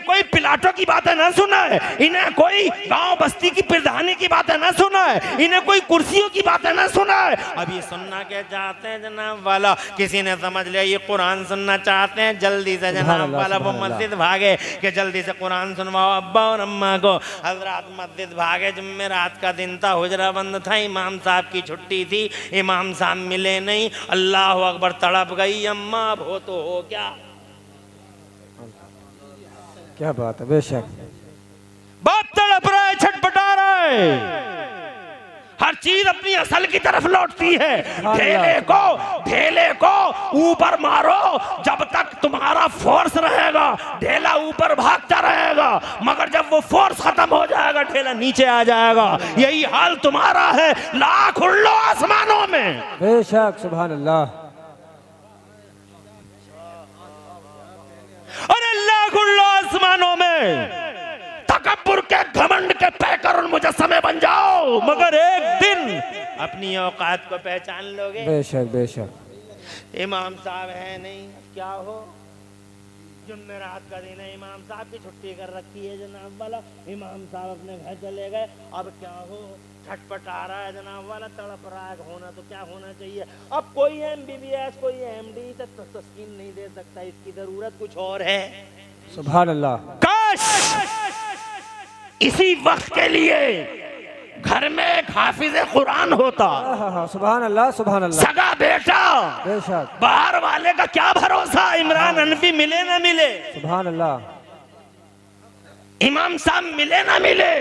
कोई पिलाटो की बातें ना सुना है, इन्हें कोई गांव बस्ती की प्रधानी की बातें ना सुना है, इन्हें कोई कुर्सियों की बातें ना सुना है। अब ये सुनना क्या चाहते हैं जनाब वाला? किसी ने समझ लिया ये कुरान सुनना चाहते हैं, जल्दी से जनाब वाला वो मस्जिद भागे कि जल्दी से कुरान सुनवाओ अब्बा और अम्मा को। हजरात मस्जिद भागे, जुम्मेरात का दिन था, हुजरा बंद था, इमाम साहब की छुट्टी थी, इमाम साहब मिले नहीं। अल्लाह अकबर, तड़प गई अम्मा, अब हो तो हो क्या बात है, बेशक बाप तड़प रहा है, छटपटा रहा है। हर चीज अपनी असल की तरफ लौटती है। ढेले को ऊपर मारो, जब तक तुम्हारा फोर्स रहेगा ढेला ऊपर भागता रहेगा, मगर जब वो फोर्स खत्म हो जाएगा ढेला नीचे आ जाएगा। यही हाल तुम्हारा है, लाख उल्लो आसमानों में। बेशक, सुभान अल्लाह। अरे लाख उल्लो आसमानों में तकब्बुर के घमंड के पैकर और मुजस्समे बन जाओ, मगर एक दिन अपनी औकात को पहचान लोगे। बेशक बेशक। इमाम साहब है नहीं, क्या हो, जुम्मेरात का दिन है, इमाम साहब की छुट्टी कर रखी है जनाब वाला, इमाम साहब अपने घर चले गए। अब क्या हो, छटपट आ रहा है जनाब वाला, तड़प रहा है, होना तो क्या होना चाहिए। अब कोई MBBS कोई MD से तस्कीन नहीं दे सकता, इसकी जरूरत कुछ और है। सुभान अल्लाह। काश इसी वक्त के लिए घर में एक हाफिज कुरान होता। सुभान अल्लाह, सुभान अल्लाह। सगा बेटा, बेशक। बाहर वाले का क्या भरोसा, इमरान हनफी मिले ना मिले, सुभान अल्लाह। इमाम साहब मिले ना मिले,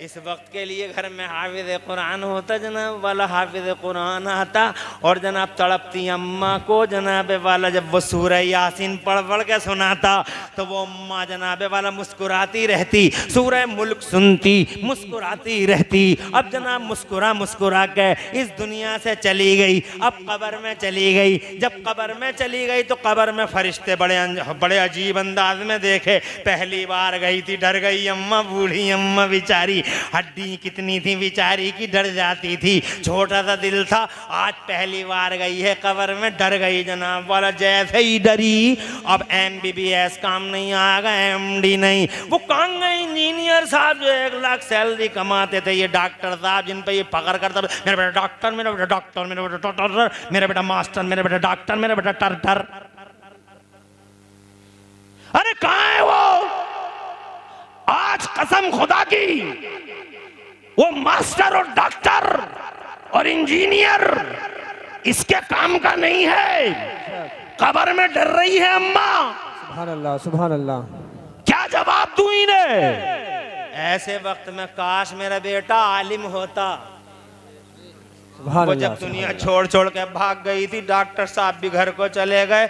इस वक्त के लिए घर में हाफिज कुरान होता जनाब वाला, हाफिज कुरान आता और जनाब तड़पती अम्मा को जनाब वाला जब वो सूरह यासीन पढ़ पढ़ के सुनाता तो वो अम्मा जनाब वाला मुस्कुराती रहती, सूरह मुल्क सुनती मुस्कुराती रहती। अब जनाब मुस्कुरा मुस्कुरा के इस दुनिया से चली गई, अब कब्र में चली गई। जब कब्र में चली गई तो कब्र में फरिश्ते बड़े अजीब अंदाज में देखे। पहली बार गई थी, डर गई अम्मा, बूढ़ी अम्मा बेचारी, हड्डी कितनी थी बेचारी की, डर जाती थी, छोटा सा दिल था। आज पहली बार गई है कब्र में, डर गई जनाब वाला। जैसे ही डरी अब MBBS काम नहीं आएगा, MD नहीं, वो कौन गए इंजीनियर साहब जो 1 लाख सैलरी कमाते थे, ये डॉक्टर साहब जिन पे ये फकर करता, मेरा बेटा डॉक्टर, मेरा बेटा डॉक्टर, मेरा बेटा डॉक्टर, मेरा बेटा मास्टर, मेरा बेटा डॉक्टर, मेरा बेटा टर। अरे कहां है वो? आज कसम खुदा की वो मास्टर और डॉक्टर और इंजीनियर इसके काम का नहीं है। कब्र में डर रही है अम्मा। सुभान अल्लाह, सुभान अल्लाह। क्या जवाब दूं इन्हें? ऐसे वक्त में काश मेरा बेटा आलिम होता। वो जब दुनिया छोड़ छोड़ के भाग गई थी, डॉक्टर साहब भी घर को चले गए,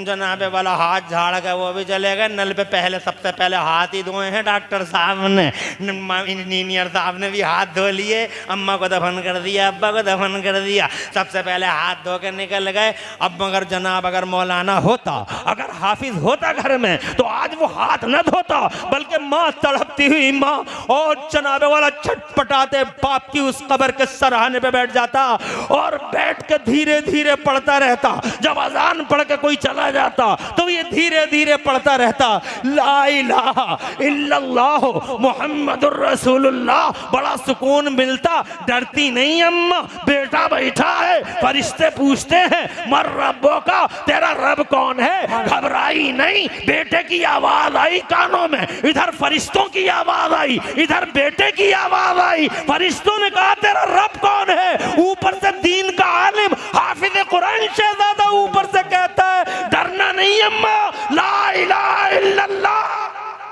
जनाबे वाला हाथ झाड़ गए, वो भी चले गए। नल पे पहले सबसे पहले हाथ ही धोए हैं डॉक्टर साहब ने, इंजीनियर साहब ने भी हाथ धो लिए। अम्मा को दफन कर दिया, अब्बा को दफन कर दिया, सबसे पहले हाथ धो के निकल गए। अब मगर जनाब अगर मौलाना होता, अगर हाफिज होता घर में, तो आज वो हाथ न धोता, बल्कि माँ तड़पती हुई माँ और जनाबे वाला छटपटाते बाप की उस कब्र के सराहने पे बैठ जाता और बैठ के धीरे धीरे पढ़ता रहता। जब अजान पढ़ के कोई चला जाता तो ये धीरे धीरे पढ़ता रहता, ला इलाहा इल्लल्लाह मुहम्मदुर रसूलुल्लाह। बड़ा सुकून मिलता। डरती नहीं अम्मा, बेटा बैठा है, फरिश्ते पूछते हैं मर रब्बो का, तेरा रब कौन है? घबराई नहीं, बेटे की आवाज आई कानों में, इधर फरिश्तों की आवाज आई, इधर बेटे की आवाज आई। फरिश्तों ने कहा तेरा रब कौन है? ऊपर से दीन का आलिम हाफिज कुरान शहजादा ऊपर से कहता है डरना नहीं अम्मा, ला इलाहा इल्लल्लाह।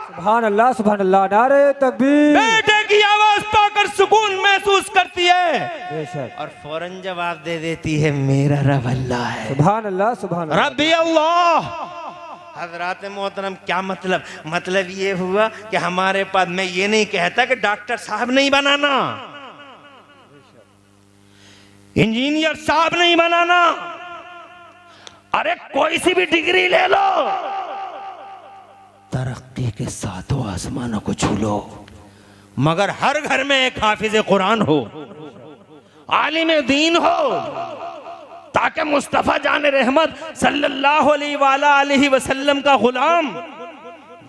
सुभान अल्लाह, सुभान अल्लाह, नारे तकबीर। बेटे की आवाज पाकर सुकून महसूस करती है बेशक, और फौरन जवाब दे देती है मेरा रब अल्लाह है। सुभान अल्लाह, सुभान अल्लाह, रब्बी अल्लाह। हजरात मोहतरम क्या मतलब ये हुआ कि हमारे पास, मैं ये नहीं कहता कि डॉक्टर साहब नहीं बनाना, इंजीनियर साहब नहीं बनाना, अरे कोई सी भी डिग्री ले लो, तरक्की के सातों आसमानों को छू लो, मगर हर घर में एक हाफिज कुरान हो, आलिम दीन हो, ताकि मुस्तफा जान रहमत सल्लल्लाहु अलैहि वसल्लम का गुलाम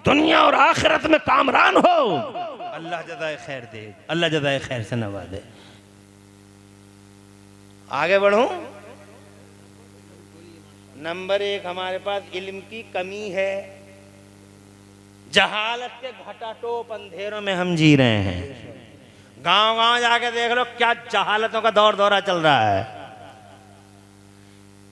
दुनिया और आखिरत में कामरान हो। अल्लाह जज़ाए खैर दे, अल्लाह जज़ाए खैर से नवाजे। आगे बढ़ूं। नंबर 1 हमारे पास इल्म की कमी है, जहालत के घटाटोप अंधेरों में हम जी रहे हैं। गांव गांव जाके देख लो क्या जहालतों का दौर दौरा चल रहा है।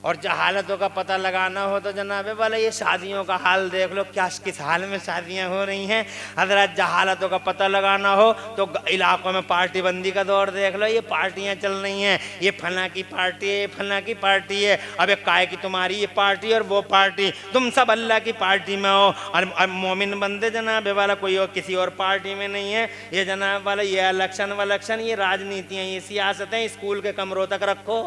और जहालतों का पता लगाना हो तो जनाबे वाला ये शादियों का हाल देख लो, क्या किस हाल में शादियां हो रही हैं। हजरत जहालतों का पता लगाना हो तो इलाकों में पार्टी बंदी का दौर देख लो, ये पार्टियां चल रही हैं, ये फला की पार्टी है, फला की पार्टी है। अबे काय की तुम्हारी ये पार्टी और वो पार्टी, तुम सब अल्लाह की पार्टी में हो और मोमिन बंदे जनाबे वाला कोई और किसी और पार्टी में नहीं है। ये जनाब वाला ये इलेक्शन वलेक्शन, ये राजनीतियाँ, ये सियासतें स्कूल के कमरों तक रखो।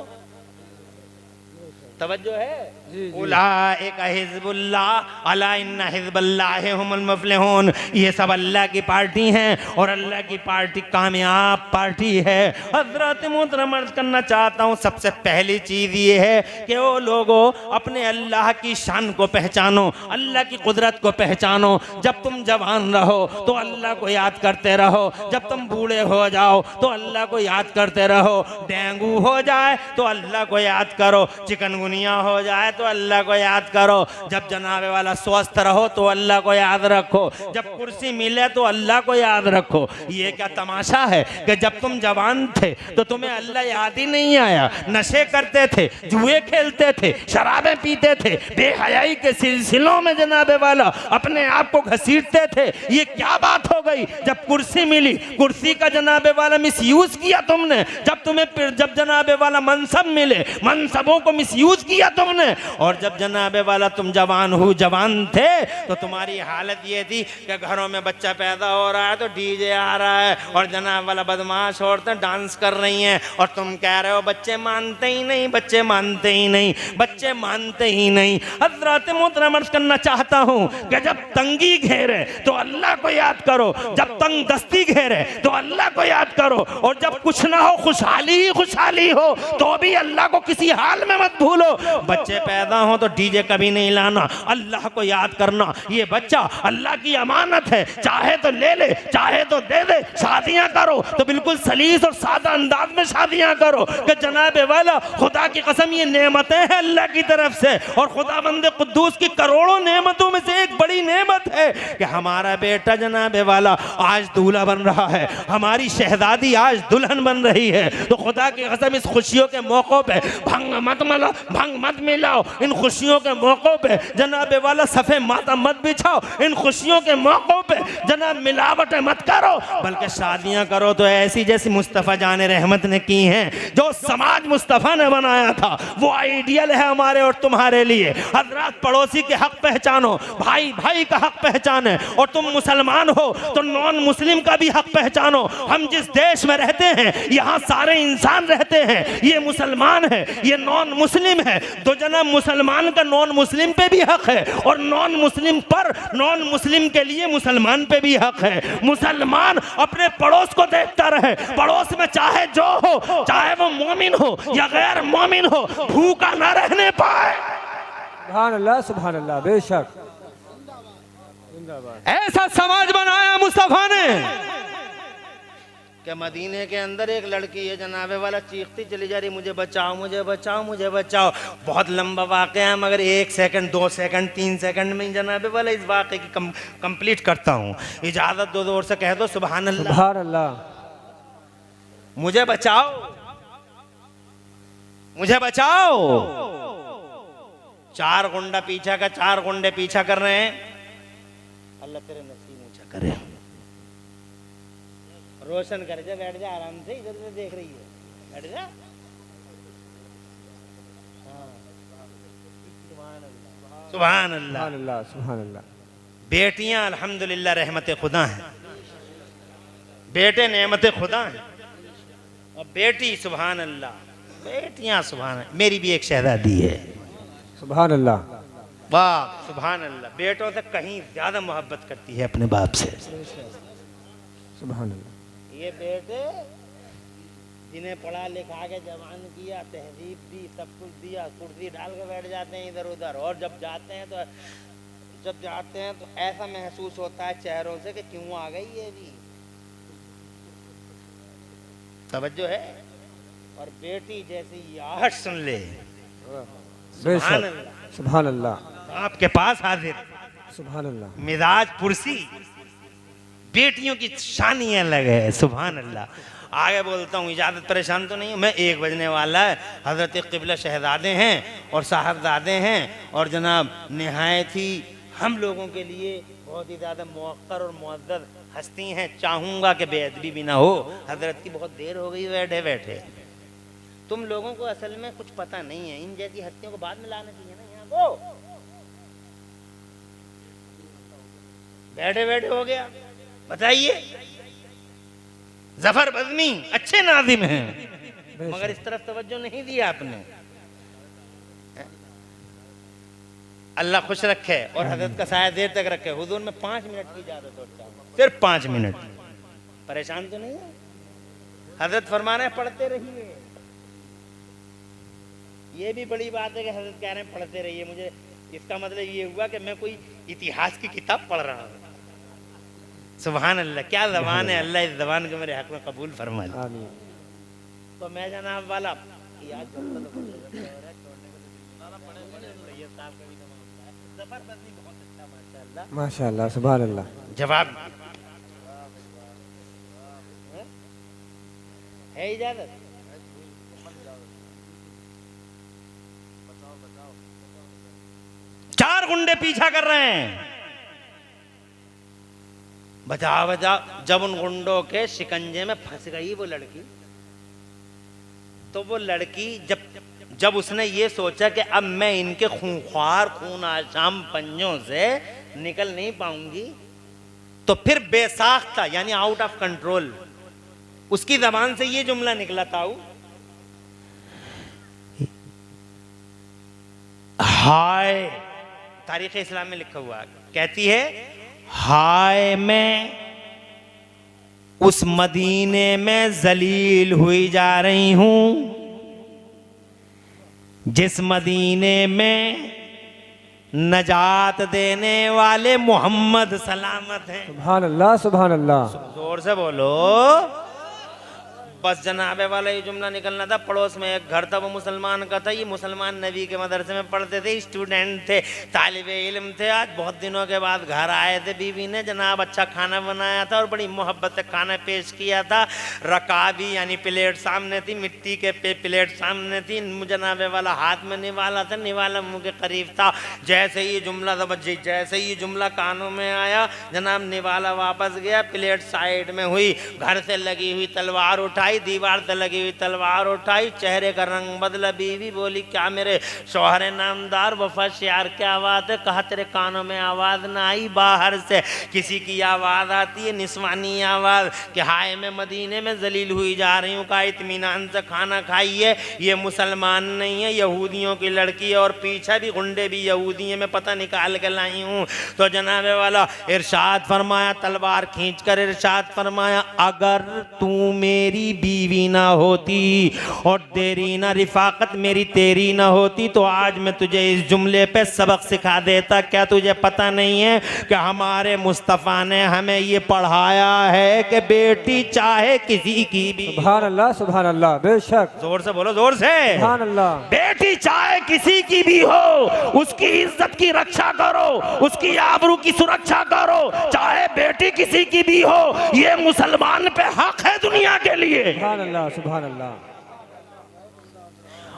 तवज्जो है? उलाइका हिज़्बुल्लाह अला इन्ना हिज़्बल्लाहि हुमुल मुफ़्लिहून। ये सब अल्लाह की पार्टी हैं और अल्लाह की पार्टी कामयाब पार्टी है। हज़रत मोहतरम अर्ज़ करना चाहता हूँ, सबसे पहली चीज़ ये है कि वो लोगों अपने अल्लाह की शान को पहचानो, अल्लाह की कुदरत को पहचानो। जब तुम जवान रहो तो अल्लाह को याद करते रहो, जब तुम बूढ़े हो जाओ तो अल्लाह को याद करते रहो, डेंगू हो जाए तो अल्लाह को याद करो, चिकनगुनिया दुनिया हो जाए तो अल्लाह को याद करो, जब जनाब वाला स्वस्थ रहो तो अल्लाह को याद रखो, जब कुर्सी मिले तो अल्लाह को याद रखो। ये क्या तमाशा है कि जब तुम जवान थे तो तुम्हें अल्लाह याद ही नहीं आया, नशे करते थे, जुए खेलते थे, शराबें पीते थे, बेहयाई के सिलसिलों में जनाब वाला अपने आप को घसीटते थे। ये क्या बात हो गई? जब कुर्सी मिली, कुर्सी का जनाब वाला मिसयूज किया तुमने। जब जनाब वाला मनसब मिले, मनसबों को मिसयूज किया तुमने। और जब जनाब वाला तुम जवान थे तो तुम्हारी हालत ये थी कि घरों में बच्चा पैदा हो रहा है तो डीजे आ रहा है और जनाब वाला बदमाश औरतें डांस कर रही हैं और तुम कह रहे हो बच्चे मानते ही नहीं, बच्चे मानते ही नहीं, बच्चे मानते ही नहीं। हज़रत मोहतरम अर्ज़ करना चाहता हूं कि जब तंगी घेरे तो अल्लाह को याद करो, जब तंग दस्ती घेरे तो अल्लाह को याद करो, और जब कुछ ना हो खुशहाली ही खुशहाली हो तो भी अल्लाह को किसी हाल में मत भूलो। बच्चे पैदा हो तो डीजे कभी नहीं लाना, अल्लाह को याद करना। ये बच्चा अल्लाह की अमानत है, चाहे तो ले ले, चाहे तो दे दे। शादियां करो तो बिल्कुल सलीस और सादा अंदाज में शादियां करो कि जनाब वाला खुदा की कसम ये नेमतें हैं अल्लाह की तरफ से, और खुदावंद कुद्दूस की करोड़ों नेमतों में से एक बड़ी नेमत है कि हमारा बेटा जनाब वाला आज दूल्हा बन रहा है, हमारी शहजादी आज दुल्हन बन रही है। तो खुदा की कसम इस खुशियों के मौक़ों पे भंग मत मिलाओ, इन खुशियों के मौक़ों पे जनाब वाला सफ़े मातम मत बिछाओ, इन खुशियों के मौक़ों पे जनाब मिलावट मत करो, बल्कि शादियां करो तो ऐसी जैसी मुस्तफ़ा जान रहमत ने की हैं, जो समाज मुस्तफ़ा ने बनाया था वो आइडियल है हमारे और तुम्हारे लिए। हजरत पड़ोसी के हक पहचानो, भाई भाई का हक पहचाने, और तुम मुसलमान हो तो नॉन मुस्लिम का भी हक पहचानो। हम जिस देश में रहते हैं यहाँ सारे इंसान रहते हैं, ये मुसलमान है, ये नॉन मुस्लिम है, तो जनाब मुसलमान का नॉन मुस्लिम पे भी हक है और नॉन मुस्लिम पर नॉन मुस्लिम के लिए मुसलमान पे भी हक है। मुसलमान अपने पड़ोस को देखता रहे, पड़ोस में चाहे जो हो, चाहे वो मोमिन हो या गैर मोमिन हो, भूखा ना रहने पाए। सुभान अल्लाह, सुभान अल्लाह, बेशक ऐसा समाज बनाया मुस्तफा ने कि मदीने के अंदर एक लड़की है जनाबे वाला चीखती चली जा रही, मुझे बचाओ, मुझे बचाओ, मुझे बचाओ। बहुत लंबा वाक़या है मगर 1 सेकंड, 2 सेकंड, 3 सेकंड में जनाबे वाला इस वाक़े की कंप्लीट करता हूँ। इजाज़त दो, जोर से कह दो सुभान अल्लाह, सुभान अल्लाह। मुझे बचाओ, मुझे बचाओ। 4 गुंडा पीछा का 4 गुंडे पीछा कर रहे हैं। अल्लाह तेरे नसीब ऊंचा करे, रोशन कर जा, बैठ जा आराम से, इधर उधर देख रही है, बैठ जा। सुभान अल्लाह, सुभान अल्लाह, सुभान अल्लाह। बेटियां अल्हम्दुलिल्लाह रहमत खुदा हैं, बेटे नेमत खुदा हैं, और बेटी सुभान अल्लाह, बेटियां सुभान अल्लाह। मेरी भी एक शहजादी है, सुभान अल्लाह, वाह सुभान अल्लाह। बेटों से कहीं ज्यादा मोहब्बत करती है अपने बाप से। सुभान अल्लाह। ये बेटे जिन्हें पढ़ा लिखा के जवान किया, तहजीब दी, सब कुछ दिया, कुर्सी डाल के बैठ जाते हैं इधर उधर, और जब जाते हैं तो ऐसा महसूस होता है चेहरों से कि क्यों आ गई ये भी, तवज्जो है। और बेटी जैसी यार सुन ले, सुभान अल्लाह, सुभान अल्लाह, आपके पास हाजिर, सुभान अल्लाह। मिजाज पुरसी, बेटियों की शान ही अलग है, सुभान अल्लाह। आगे बोलता हूँ, इजाज़त, परेशान तो नहीं हूँ मैं। 1 बजने वाला है। हज़रत क़िबला शहजादे हैं और साहबजादे हैं, और जनाब नहायत ही हम लोगों के लिए बहुत ही ज़्यादा मौक़र और मुअज़्ज़ज़ हस्ती हैं। चाहूँगा कि बेअदबी भी ना हो। हज़रत की बहुत देर हो गई बैठे बैठे। तुम लोगों को असल में कुछ पता नहीं है, इन जैसी हस्तियों को बाद में लाना चाहिए ना यहाँ को। बैठे बैठे हो गया। बताइए, जफर बज़मी अच्छे नाज़िम हैं, मगर इस तरफ तवज्जो नहीं दिया आपने। अल्लाह खुश रखे और हजरत का साया देर तक रखे। हुजूर में 5 मिनट की इजाजत होता है, सिर्फ 5 मिनट। परेशान तो नहीं है? हजरत फरमाना है पढ़ते रहिए। ये भी बड़ी बात है कि हजरत कह रहे हैं पढ़ते रहिए। मुझे इसका मतलब ये हुआ कि मैं कोई इतिहास की किताब पढ़ रहा हूँ। सुभान अल्लाह, क्या ज़बान है। अल्लाह इस ज़बान को मेरे हक में कबूल फरमा ले। तो मैं जनाब वाला याद माशाल्लाह सुभान अल्लाह। जवाब है इजाजत? चार गुंडे पीछा कर रहे हैं, बचाओ बचाओ। जब उन गुंडों के शिकंजे में फंस गई वो लड़की, तो वो लड़की जब उसने ये सोचा कि अब मैं इनके खूंखार खून आशाम पंजों से निकल नहीं पाऊंगी, तो फिर बेसाख्ता यानी आउट ऑफ कंट्रोल उसकी जबान से ये जुमला निकला ताऊ, हाय, तारीख इस्लाम में लिखा हुआ, कहती है हाय मैं उस मदीने में जलील हुई जा रही हूं जिस मदीने में नजात देने वाले मोहम्मद सलामत हैं। सुभान अल्लाह सुभान अल्लाह। जोर से बोलो। बस जनाबे वाला ये जुमला निकलना था। पड़ोस में एक घर था, वो मुसलमान का था। ये मुसलमान नबी के मदरसे में पढ़ते थे, स्टूडेंट थे, तालिबे इल्म थे। आज बहुत दिनों के बाद घर आए थे। बीवी ने जनाब अच्छा खाना बनाया था और बड़ी मोहब्बत से खाना पेश किया था। रकाबी यानी प्लेट सामने थी, मिट्टी के प्लेट सामने थी। जनाबे वाला हाथ में निवाला था, निवाला मुंह के करीब था। जैसे ही जुमला जैसे ही जुमला कानों में आया, जनाब निवाला वापस गया, प्लेट साइड में हुई। घर से लगी हुई तलवार उठाई, दीवार से लगी हुई तलवार उठाई, चेहरे का रंग बदला। बीवी बोली क्या मेरे शौहर नामदार वफा यार क्या आवाज़ है? कहा तेरे कानों में आवाज़ ना आई? बाहर से किसी की आवाज़ आती है, निस्वानी आवाज़ कि हाय मैं मदीने में जलील हुई जा रही हूँ। कहा इत्मीनान से खाना खाइए, ये मुसलमान नहीं है, यहूदियों की लड़की है और पीछे भी गुंडे भी यहूदी हैं, मैं पता निकाल के लाई हूँ। तो जनाबे वाला इरशाद फरमाया, तलवार खींच कर इरशाद फरमाया, अगर तू मेरी बीवी ना होती और तेरी ना रिफाकत मेरी तेरी ना होती तो आज मैं तुझे इस जुमले पे सबक सिखा देता। क्या तुझे पता नहीं है कि हमारे मुस्तफ़ा ने हमें ये पढ़ाया है कि बेटी चाहे किसी की भी, सुभान अल्लाह बेशक। जोर से बोलो, जोर से, सुभान अल्लाह। बेटी चाहे किसी की भी हो, उसकी इज्जत की रक्षा करो, उसकी आबरू की सुरक्षा करो, चाहे बेटी किसी की भी हो। ये मुसलमान पे हक है दुनिया के लिए। सुभान अल्लाह सुभान अल्लाह।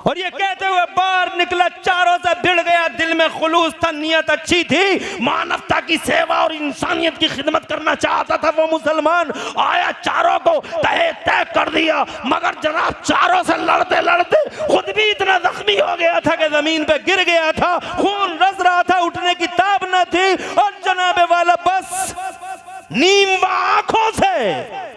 और ये कहते हुए बाहर निकला, चारों से भिड़ गया, दिल में खुलूस था, नियत अच्छी थी, मानवता की सेवा और इंसानियत की खिदमत करना चाहता था वो मुसलमान। आया, चारों को तहे तय कर दिया, मगर जनाब चारों से लड़ते लड़ते खुद भी इतना जख्मी हो गया था कि जमीन पे गिर गया था, खून रस रहा था, उठने की ताब न थी। और जनाबे वाला बस नीम आंखों से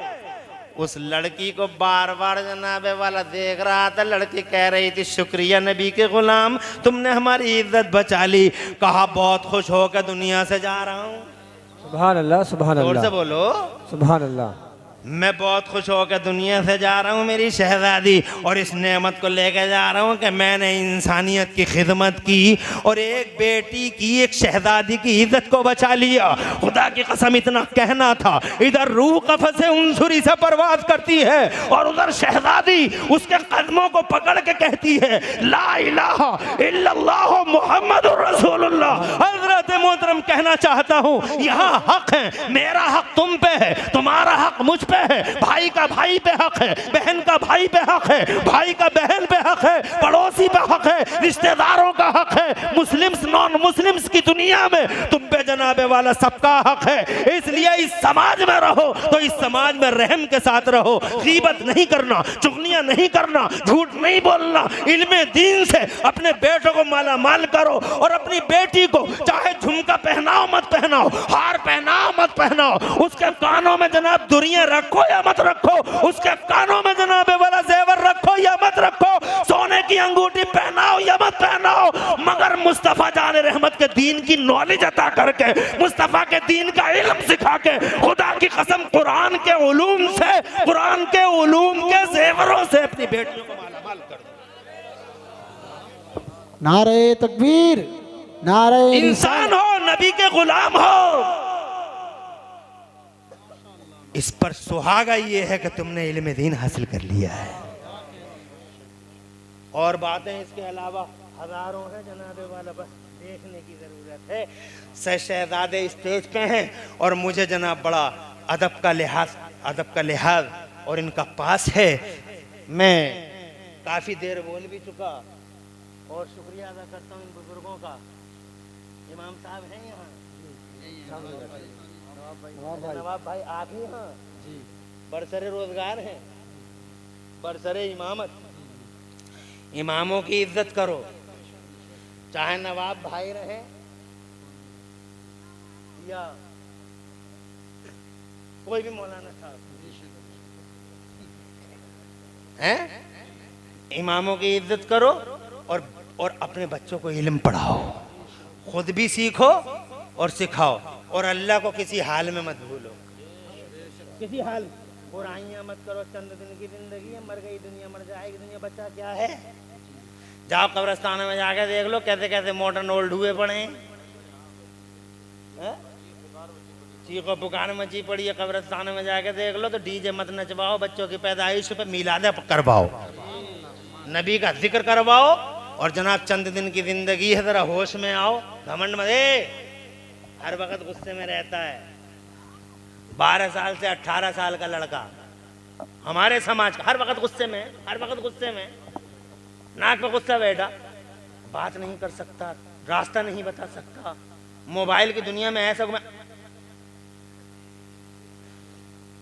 उस लड़की को बार बार जनाबे वाला देख रहा था। लड़की कह रही थी, शुक्रिया नबी के गुलाम, तुमने हमारी इज्जत बचा ली। कहा बहुत खुश होकर दुनिया से जा रहा हूँ। सुभान अल्लाह सुभान अल्लाह। जोर से बोलो, सुभान अल्लाह। मैं बहुत खुश होकर दुनिया से जा रहा हूँ मेरी शहजादी, और इस नेमत को लेकर जा रहा हूँ कि मैंने इंसानियत की खिदमत की और एक बेटी की, एक शहजादी की इज्जत को बचा लिया। खुदा की कसम इतना कहना था। इधर रूह कफ़से उनसुरी से परवाज करती है और उधर शहजादी उसके कदमों को पकड़ के कहती है, ला इलाहा इल्लल्लाह मुहम्मदुर रसूलुल्लाह। हजरत मोहतरम कहना चाहता हूँ, यहाँ हक है, मेरा हक तुम पे है, तुम्हारा हक मुझ पे है, भाई का भाई पे हक है, बहन का भाई पे हक है, भाई का बहन पे हक है, पड़ोसी पे हक है, रिश्तेदारों का हक है, मुस्लिम्स नॉन मुस्लिम्स की दुनिया में तुम पे जनाबे वाला सबका हक है। इसलिए इस समाज में रहो तो इस समाज में रहम के साथ रहो, गीबत नहीं करना, चुगलियां नहीं करना, झूठ नहीं बोलना, इल्मे दीन से अपने बेटों को माला माल करो और अपनी बेटी को चाहे झुमका पहनाओ मत पहनाओ, हार पहनाओ मत पहनाओ, उसके कानों में जनाब दुनिया रखो या मत रखो, उसके कानों में जनाबे वाला जेवर रखो या मत रखो, सोने की अंगूठी पहनाओ या मत पहनाओ, मगर मुस्तफा जान रहमत के दीन की नॉलेज अता करके, मुस्तफा के दीन का इल्म सिखा के, खुदा की कसम कुरान के उलूम से, कुरान के उलूम के जेवरों से अपनी बेटियों को मालामाल कर दो। नारे तकबीर, नारे इंसान हो, नबी के गुलाम हो, इस पर सुहागा ये है कि तुमने इल्म दीन हासिल कर लिया है। और बातें इसके अलावा हजारों हैं जनाबे वाला, बस देखने की जरूरत है। शहजादे स्टेज पे हैं और मुझे जनाब बड़ा अदब का लिहाज और इनका पास है। मैं काफी देर बोल भी चुका और शुक्रिया अदा करता हूँ इन बुजुर्गों का। इमाम साहब हैं यहाँ, नवाब भाई आप ही यहाँ बरसरे रोजगार हैं, बरसरे इमामत। इमामों की इज्जत करो, चाहे नवाब भाई रहे या कोई भी मौलाना साहब हैं। इमामों की इज्जत करो और अपने बच्चों को इल्म पढ़ाओ, खुद भी सीखो और सिखाओ, और अल्लाह को किसी हाल में मत भूलो, किसी हाल। बुराइयां मत करो, चंद दिन की जिंदगी है, मर गई दुनिया मर जाएगी दुनिया, बच्चा क्या है। जाओ कब्रिस्तान में जाके देख लो कैसे कैसे मॉडर्न ओल्ड हुए पड़े हैं। चीखो पुकार मची पड़ी है, कब्रिस्तान में जाके देख लो। तो डीजे मत नचवाओ, बच्चों की पैदाइश पे मिलाद करवाओ, नबी का जिक्र करवाओ, और जनाब चंद दिन की जिंदगी है, जरा होश में आओ। घमंड मत, हर वक्त गुस्से में रहता है। 12 साल से 18 साल का लड़का हमारे समाज का हर वक्त गुस्से में, हर वक्त गुस्से में, नाक पे गुस्सा बैठा, बात नहीं कर सकता, रास्ता नहीं बता सकता, मोबाइल की दुनिया में ऐसा।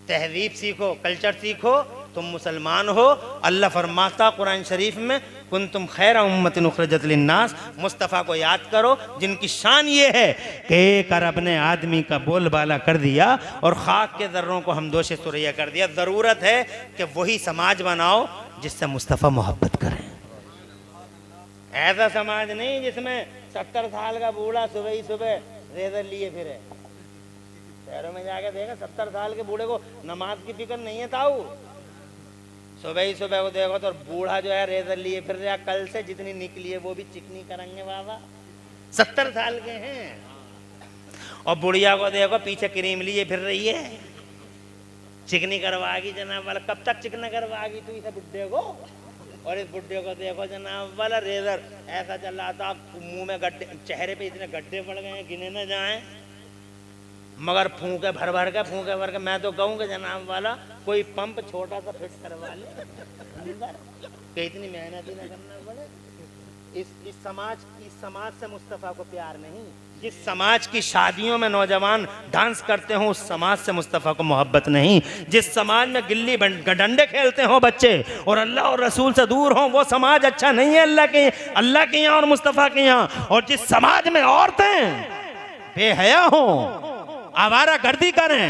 तहजीब सीखो, कल्चर सीखो, तुम मुसलमान हो। अल्लाह फरमाता कुरान शरीफ में, कुंतुम खैर उम्मतिन उखरिजत लिन्नास। मुस्तफ़ा को याद करो जिनकी शान ये है कि एक अरब ने आदमी का बोलबाला कर दिया और खाक के ज़र्रों को हमदोश सुरैया कर दिया। ज़रूरत है कि वही समाज बनाओ जिससे मुस्तफ़ा मोहब्बत करें। ऐसा समाज नहीं जिसमें 70 साल का बूढ़ा सुबह ही सुबह रेजर लिए फिरे। शहरों में जाके देखा 70 साल के बूढ़े को नमाज की फिक्र नहीं है ताऊ। सुबह ही सुबह को देखो तो बूढ़ा जो है रेजर लिए फिर रहा, कल से जितनी निकली है वो भी चिकनी करेंगे बाबा। 70 साल के हैं। और बुढ़िया को देखो पीछे क्रीम लिए फिर रही है, चिकनी करवाएगी जनाब वाला। कब तक चिकना करवाएगी तू इसे बुढ़े को। और इस बुढ़े को देखो जनाब वाला रेजर ऐसा चल रहा था, मुंह में गड्ढे, चेहरे पे इतने गड्ढे पड़ गए हैं गिने न जाएं, मगर फूंके भर भर के मैं तो कहूँगा जनाब वाला कोई पंप छोटा सा फिट करवा ले कि इतनी मेहनत ही ना करना पड़े। इस समाज से मुस्तफ़ा को प्यार नहीं। जिस समाज की शादियों में नौजवान डांस करते हो उस समाज से मुस्तफ़ा को मोहब्बत नहीं। जिस समाज में गिल्ली डंडे खेलते हो बच्चे और अल्लाह और रसूल से दूर हो वो समाज अच्छा नहीं है अल्लाह के यहाँ और मुस्तफ़ा के यहाँ। और जिस समाज में औरतें बेहया हो, आवारा गर्दी करें,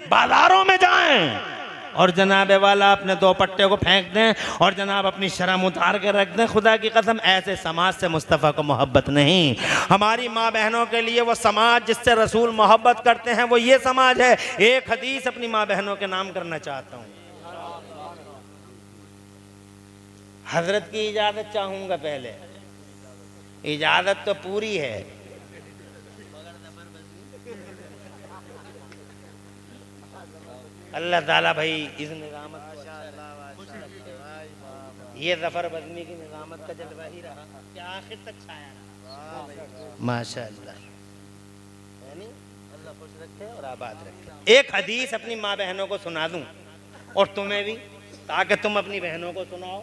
बाजारों में जाएं और जनाब वाला अपने दो पट्टे को फेंक दें और जनाब अपनी शर्म उतार के रख दें, खुदा की कसम ऐसे समाज से मुस्तफ़ा को मोहब्बत नहीं। हमारी माँ बहनों के लिए वो समाज जिससे रसूल मोहब्बत करते हैं वो ये समाज है। एक हदीस अपनी माँ बहनों के नाम करना चाहता हूँ। हजरत की इजाज़त चाहूँगा पहले। इजाज़त तो पूरी है, अल्लाह ताला भाई इस निज़ामत ये ज़फ़र बज़मी की निज़ामत का जलवा ही रहा, क्या आखिर तक छाया रहा। माशाअल्लाह, अल्लाह खुश रखे और आबाद रखे। एक हदीस अपनी माँ बहनों को सुना दूं और तुम्हें भी, ताकि तुम अपनी बहनों को सुनाओ,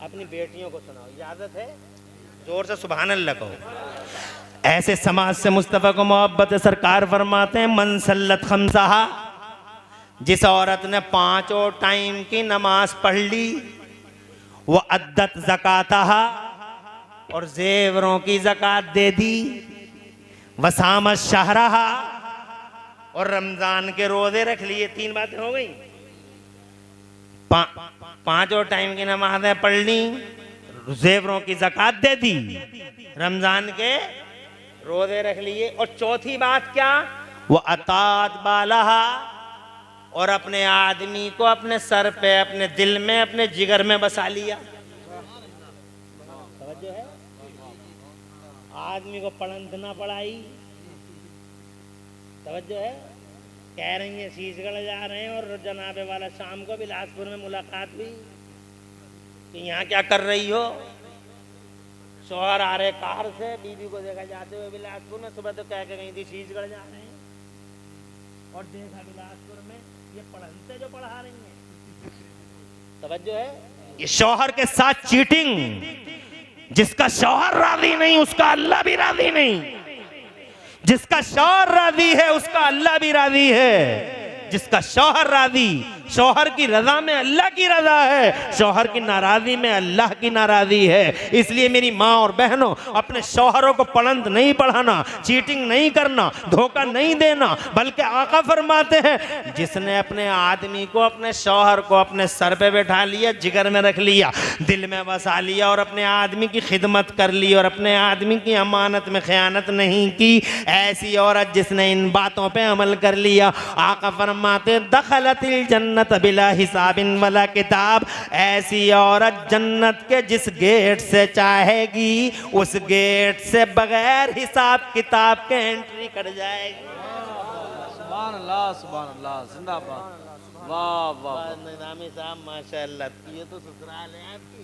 अपनी बेटियों को सुनाओ। इजाज़त है? जोर से सुभान अल्लाह कहो। ऐसे समाज से मुस्तफ़ा को मोहब्बत सरकार फरमाते हैं, मन सल्लत खमसहा, जिस औरत ने 5 टाइम की नमाज पढ़ ली, वो अद्दत ज़कातहा, और जेवरों की ज़कात दे दी, वसामत शहरहा, और रमज़ान के रोज़े रख लिए। 3 बातें हो गई। 5 टाइम की नमाजें पढ़ ली, जेवरों की ज़कात दे दी, रमज़ान के रोज़े रख लिए, और चौथी बात क्या, वो अतात बालहा, और अपने आदमी को अपने सर पे, अपने दिल में, अपने जिगर में बसा लिया। समझो है? आदमी को पढ़ंत ना पढ़ाई। समझो है? कह रही है शीशगढ़ जा रहे हैं और जनाबे वाला शाम को बिलासपुर में मुलाकात हुई कि यहाँ क्या कर रही हो। शौहर आ रहे कार से, बीवी को देखा जाते हुए बिलासपुर में, सुबह तो कह के गई थी शीशगढ़ जा रहे हैं, और देखा बिलासपुर में ये पढ़नते जो पढ़ा रही हैं। तवज्जो है, ये शौहर के साथ चीटिंग, जिसका शौहर राजी नहीं उसका अल्लाह भी राजी नहीं, जिसका शौहर राजी है उसका अल्लाह भी राजी है। जिसका शौहर राजी, शौहर की रजा में अल्लाह की रजा है, शौहर की नाराजी में अल्लाह की नाराजी है। इसलिए मेरी माँ और बहनों, अपने शौहरों को पलंद नहीं पढ़ाना, चीटिंग नहीं करना, धोखा नहीं देना, बल्कि आका फरमाते हैं जिसने अपने आदमी को, अपने शौहर को अपने सर पे बैठा लिया, जिगर में रख लिया, दिल में बसा लिया और अपने आदमी की खिदमत कर ली और अपने आदमी की अमानत में खयानत नहीं की, ऐसी औरत जिसने इन बातों पे अमल कर लिया, आका फरमाते दखलतिल जन्नत बिला हिसाबिन वला किताब, ऐसी औरत जन्नत के जिस गेट से चाहेगी उस गेट से बगैर हिसाब किताब के एंट्री कर जाएगी। सुभान अल्लाह, जिंदाबाद। वाह वाह, निजामी साहब माशाअल्लाह, ये तो ससुराल है आपकी।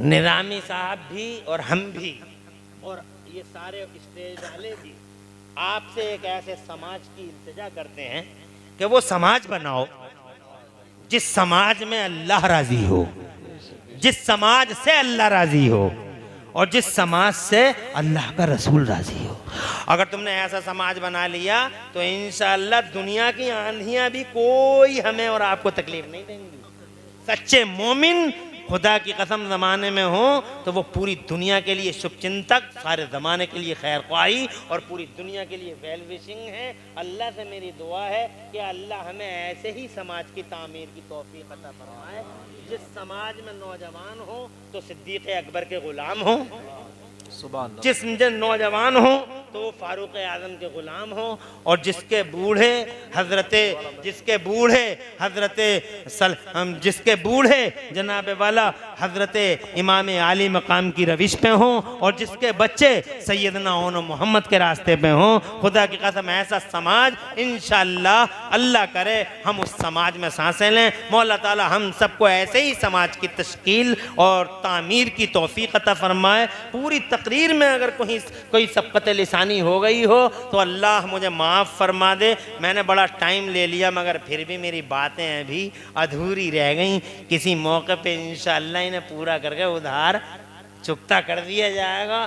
निजामी साहब भी और हम भी और ये सारे स्टेज वाले भी आपसे एक ऐसे समाज की इल्तिजा करते हैं कि वो समाज बनाओ जिस समाज में अल्लाह राजी हो, जिस समाज से अल्लाह राजी हो और जिस समाज से अल्लाह का रसूल राजी हो। अगर तुमने ऐसा समाज बना लिया तो इंशाअल्लाह दुनिया की आंधियां भी कोई हमें और आपको तकलीफ नहीं देंगी। सच्चे मोमिन खुदा की कसम ज़माने में हो तो वो पूरी दुनिया के लिए शुभचिंतक, सारे ज़माने के लिए खैर ख्वाही और पूरी दुनिया के लिए वेल विशिंग है। अल्लाह से मेरी दुआ है कि अल्लाह हमें ऐसे ही समाज की तामीर की तौफीक अता फरमाए, जिस समाज में नौजवान हो तो सिद्दीक़ अकबर के ग़ुलाम हो, जिस नौजवान हो तो वो फारूक आज़म के ग़ुलाम हो, और जिसके बूढ़े जनाब वाला हज़रत इमाम आली मकाम की रविश पे हों, और जिसके बच्चे सैयदना ओनो मोहम्मद के रास्ते पे हों। खुदा की कसम ऐसा समाज इंशाअल्लाह, अल्लाह करे हम उस समाज में सांसें लें। मौला ताला हम सबको ऐसे ही समाज की तश्कील और तामीर की तौफीक अता फरमाए। पूरी तकरीर में अगर कोई सबकत लिसानी हो गई हो तो अल्लाह मुझे माफ़ फरमा दे। मैंने बड़ा टाइम ले लिया मगर फिर भी मेरी बातें अभी अधूरी रह गई। किसी मौके पे इंशाअल्लाह इन्हें पूरा करके उधार चुकता कर दिया जाएगा।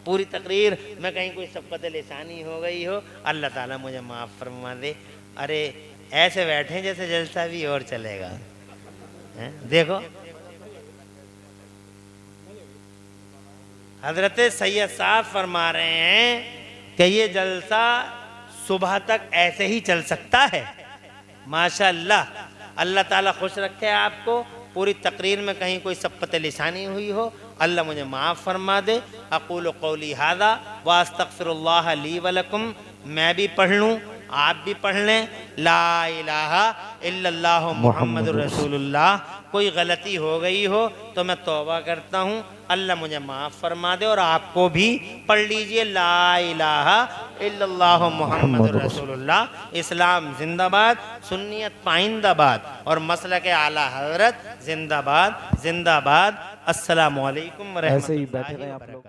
पूरी तकरीर में कहीं कोई सबकत लिसानी हो गई हो, अल्लाह ताला मुझे माफ़ फरमा दे। अरे ऐसे बैठे जैसे जलसा भी और चलेगा। देखो हजरत सैयद साहब फरमा रहे हैं कि ये जलसा सुबह तक ऐसे ही चल सकता है। माशाअल्लाह, अल्लाह ताला खुश रखे आपको। पूरी तकरीर में कहीं कोई सबकत लिसानी हुई हो, अल्लाह मुझे माफ़ फरमा दे। अक़ूलु क़ौली हाज़ा व अस्तग़फ़िरुल्लाह ली व लकुम। मैं भी पढ़ लूँ, आप भी पढ़ लें। ला इलाहा इल्लल्लाह मुहम्मदुर रसूलुल्लाह। कोई गलती हो गई हो तो मैं तौबा करता हूँ, अल्लाह मुझे माफ़ फरमा दे। और आपको भी पढ़ लीजिए ला इलाहा इल्लल्लाह मुहम्मदुर रसूलुल्लाह। इस्लाम जिंदाबाद, सुन्नियत पाइंदाबाद और मसलक आला हज़रत जिंदाबाद जिंदाबाद। अस्सलामु अलैकुम व रहमतुल्लाहि व बरकातहू।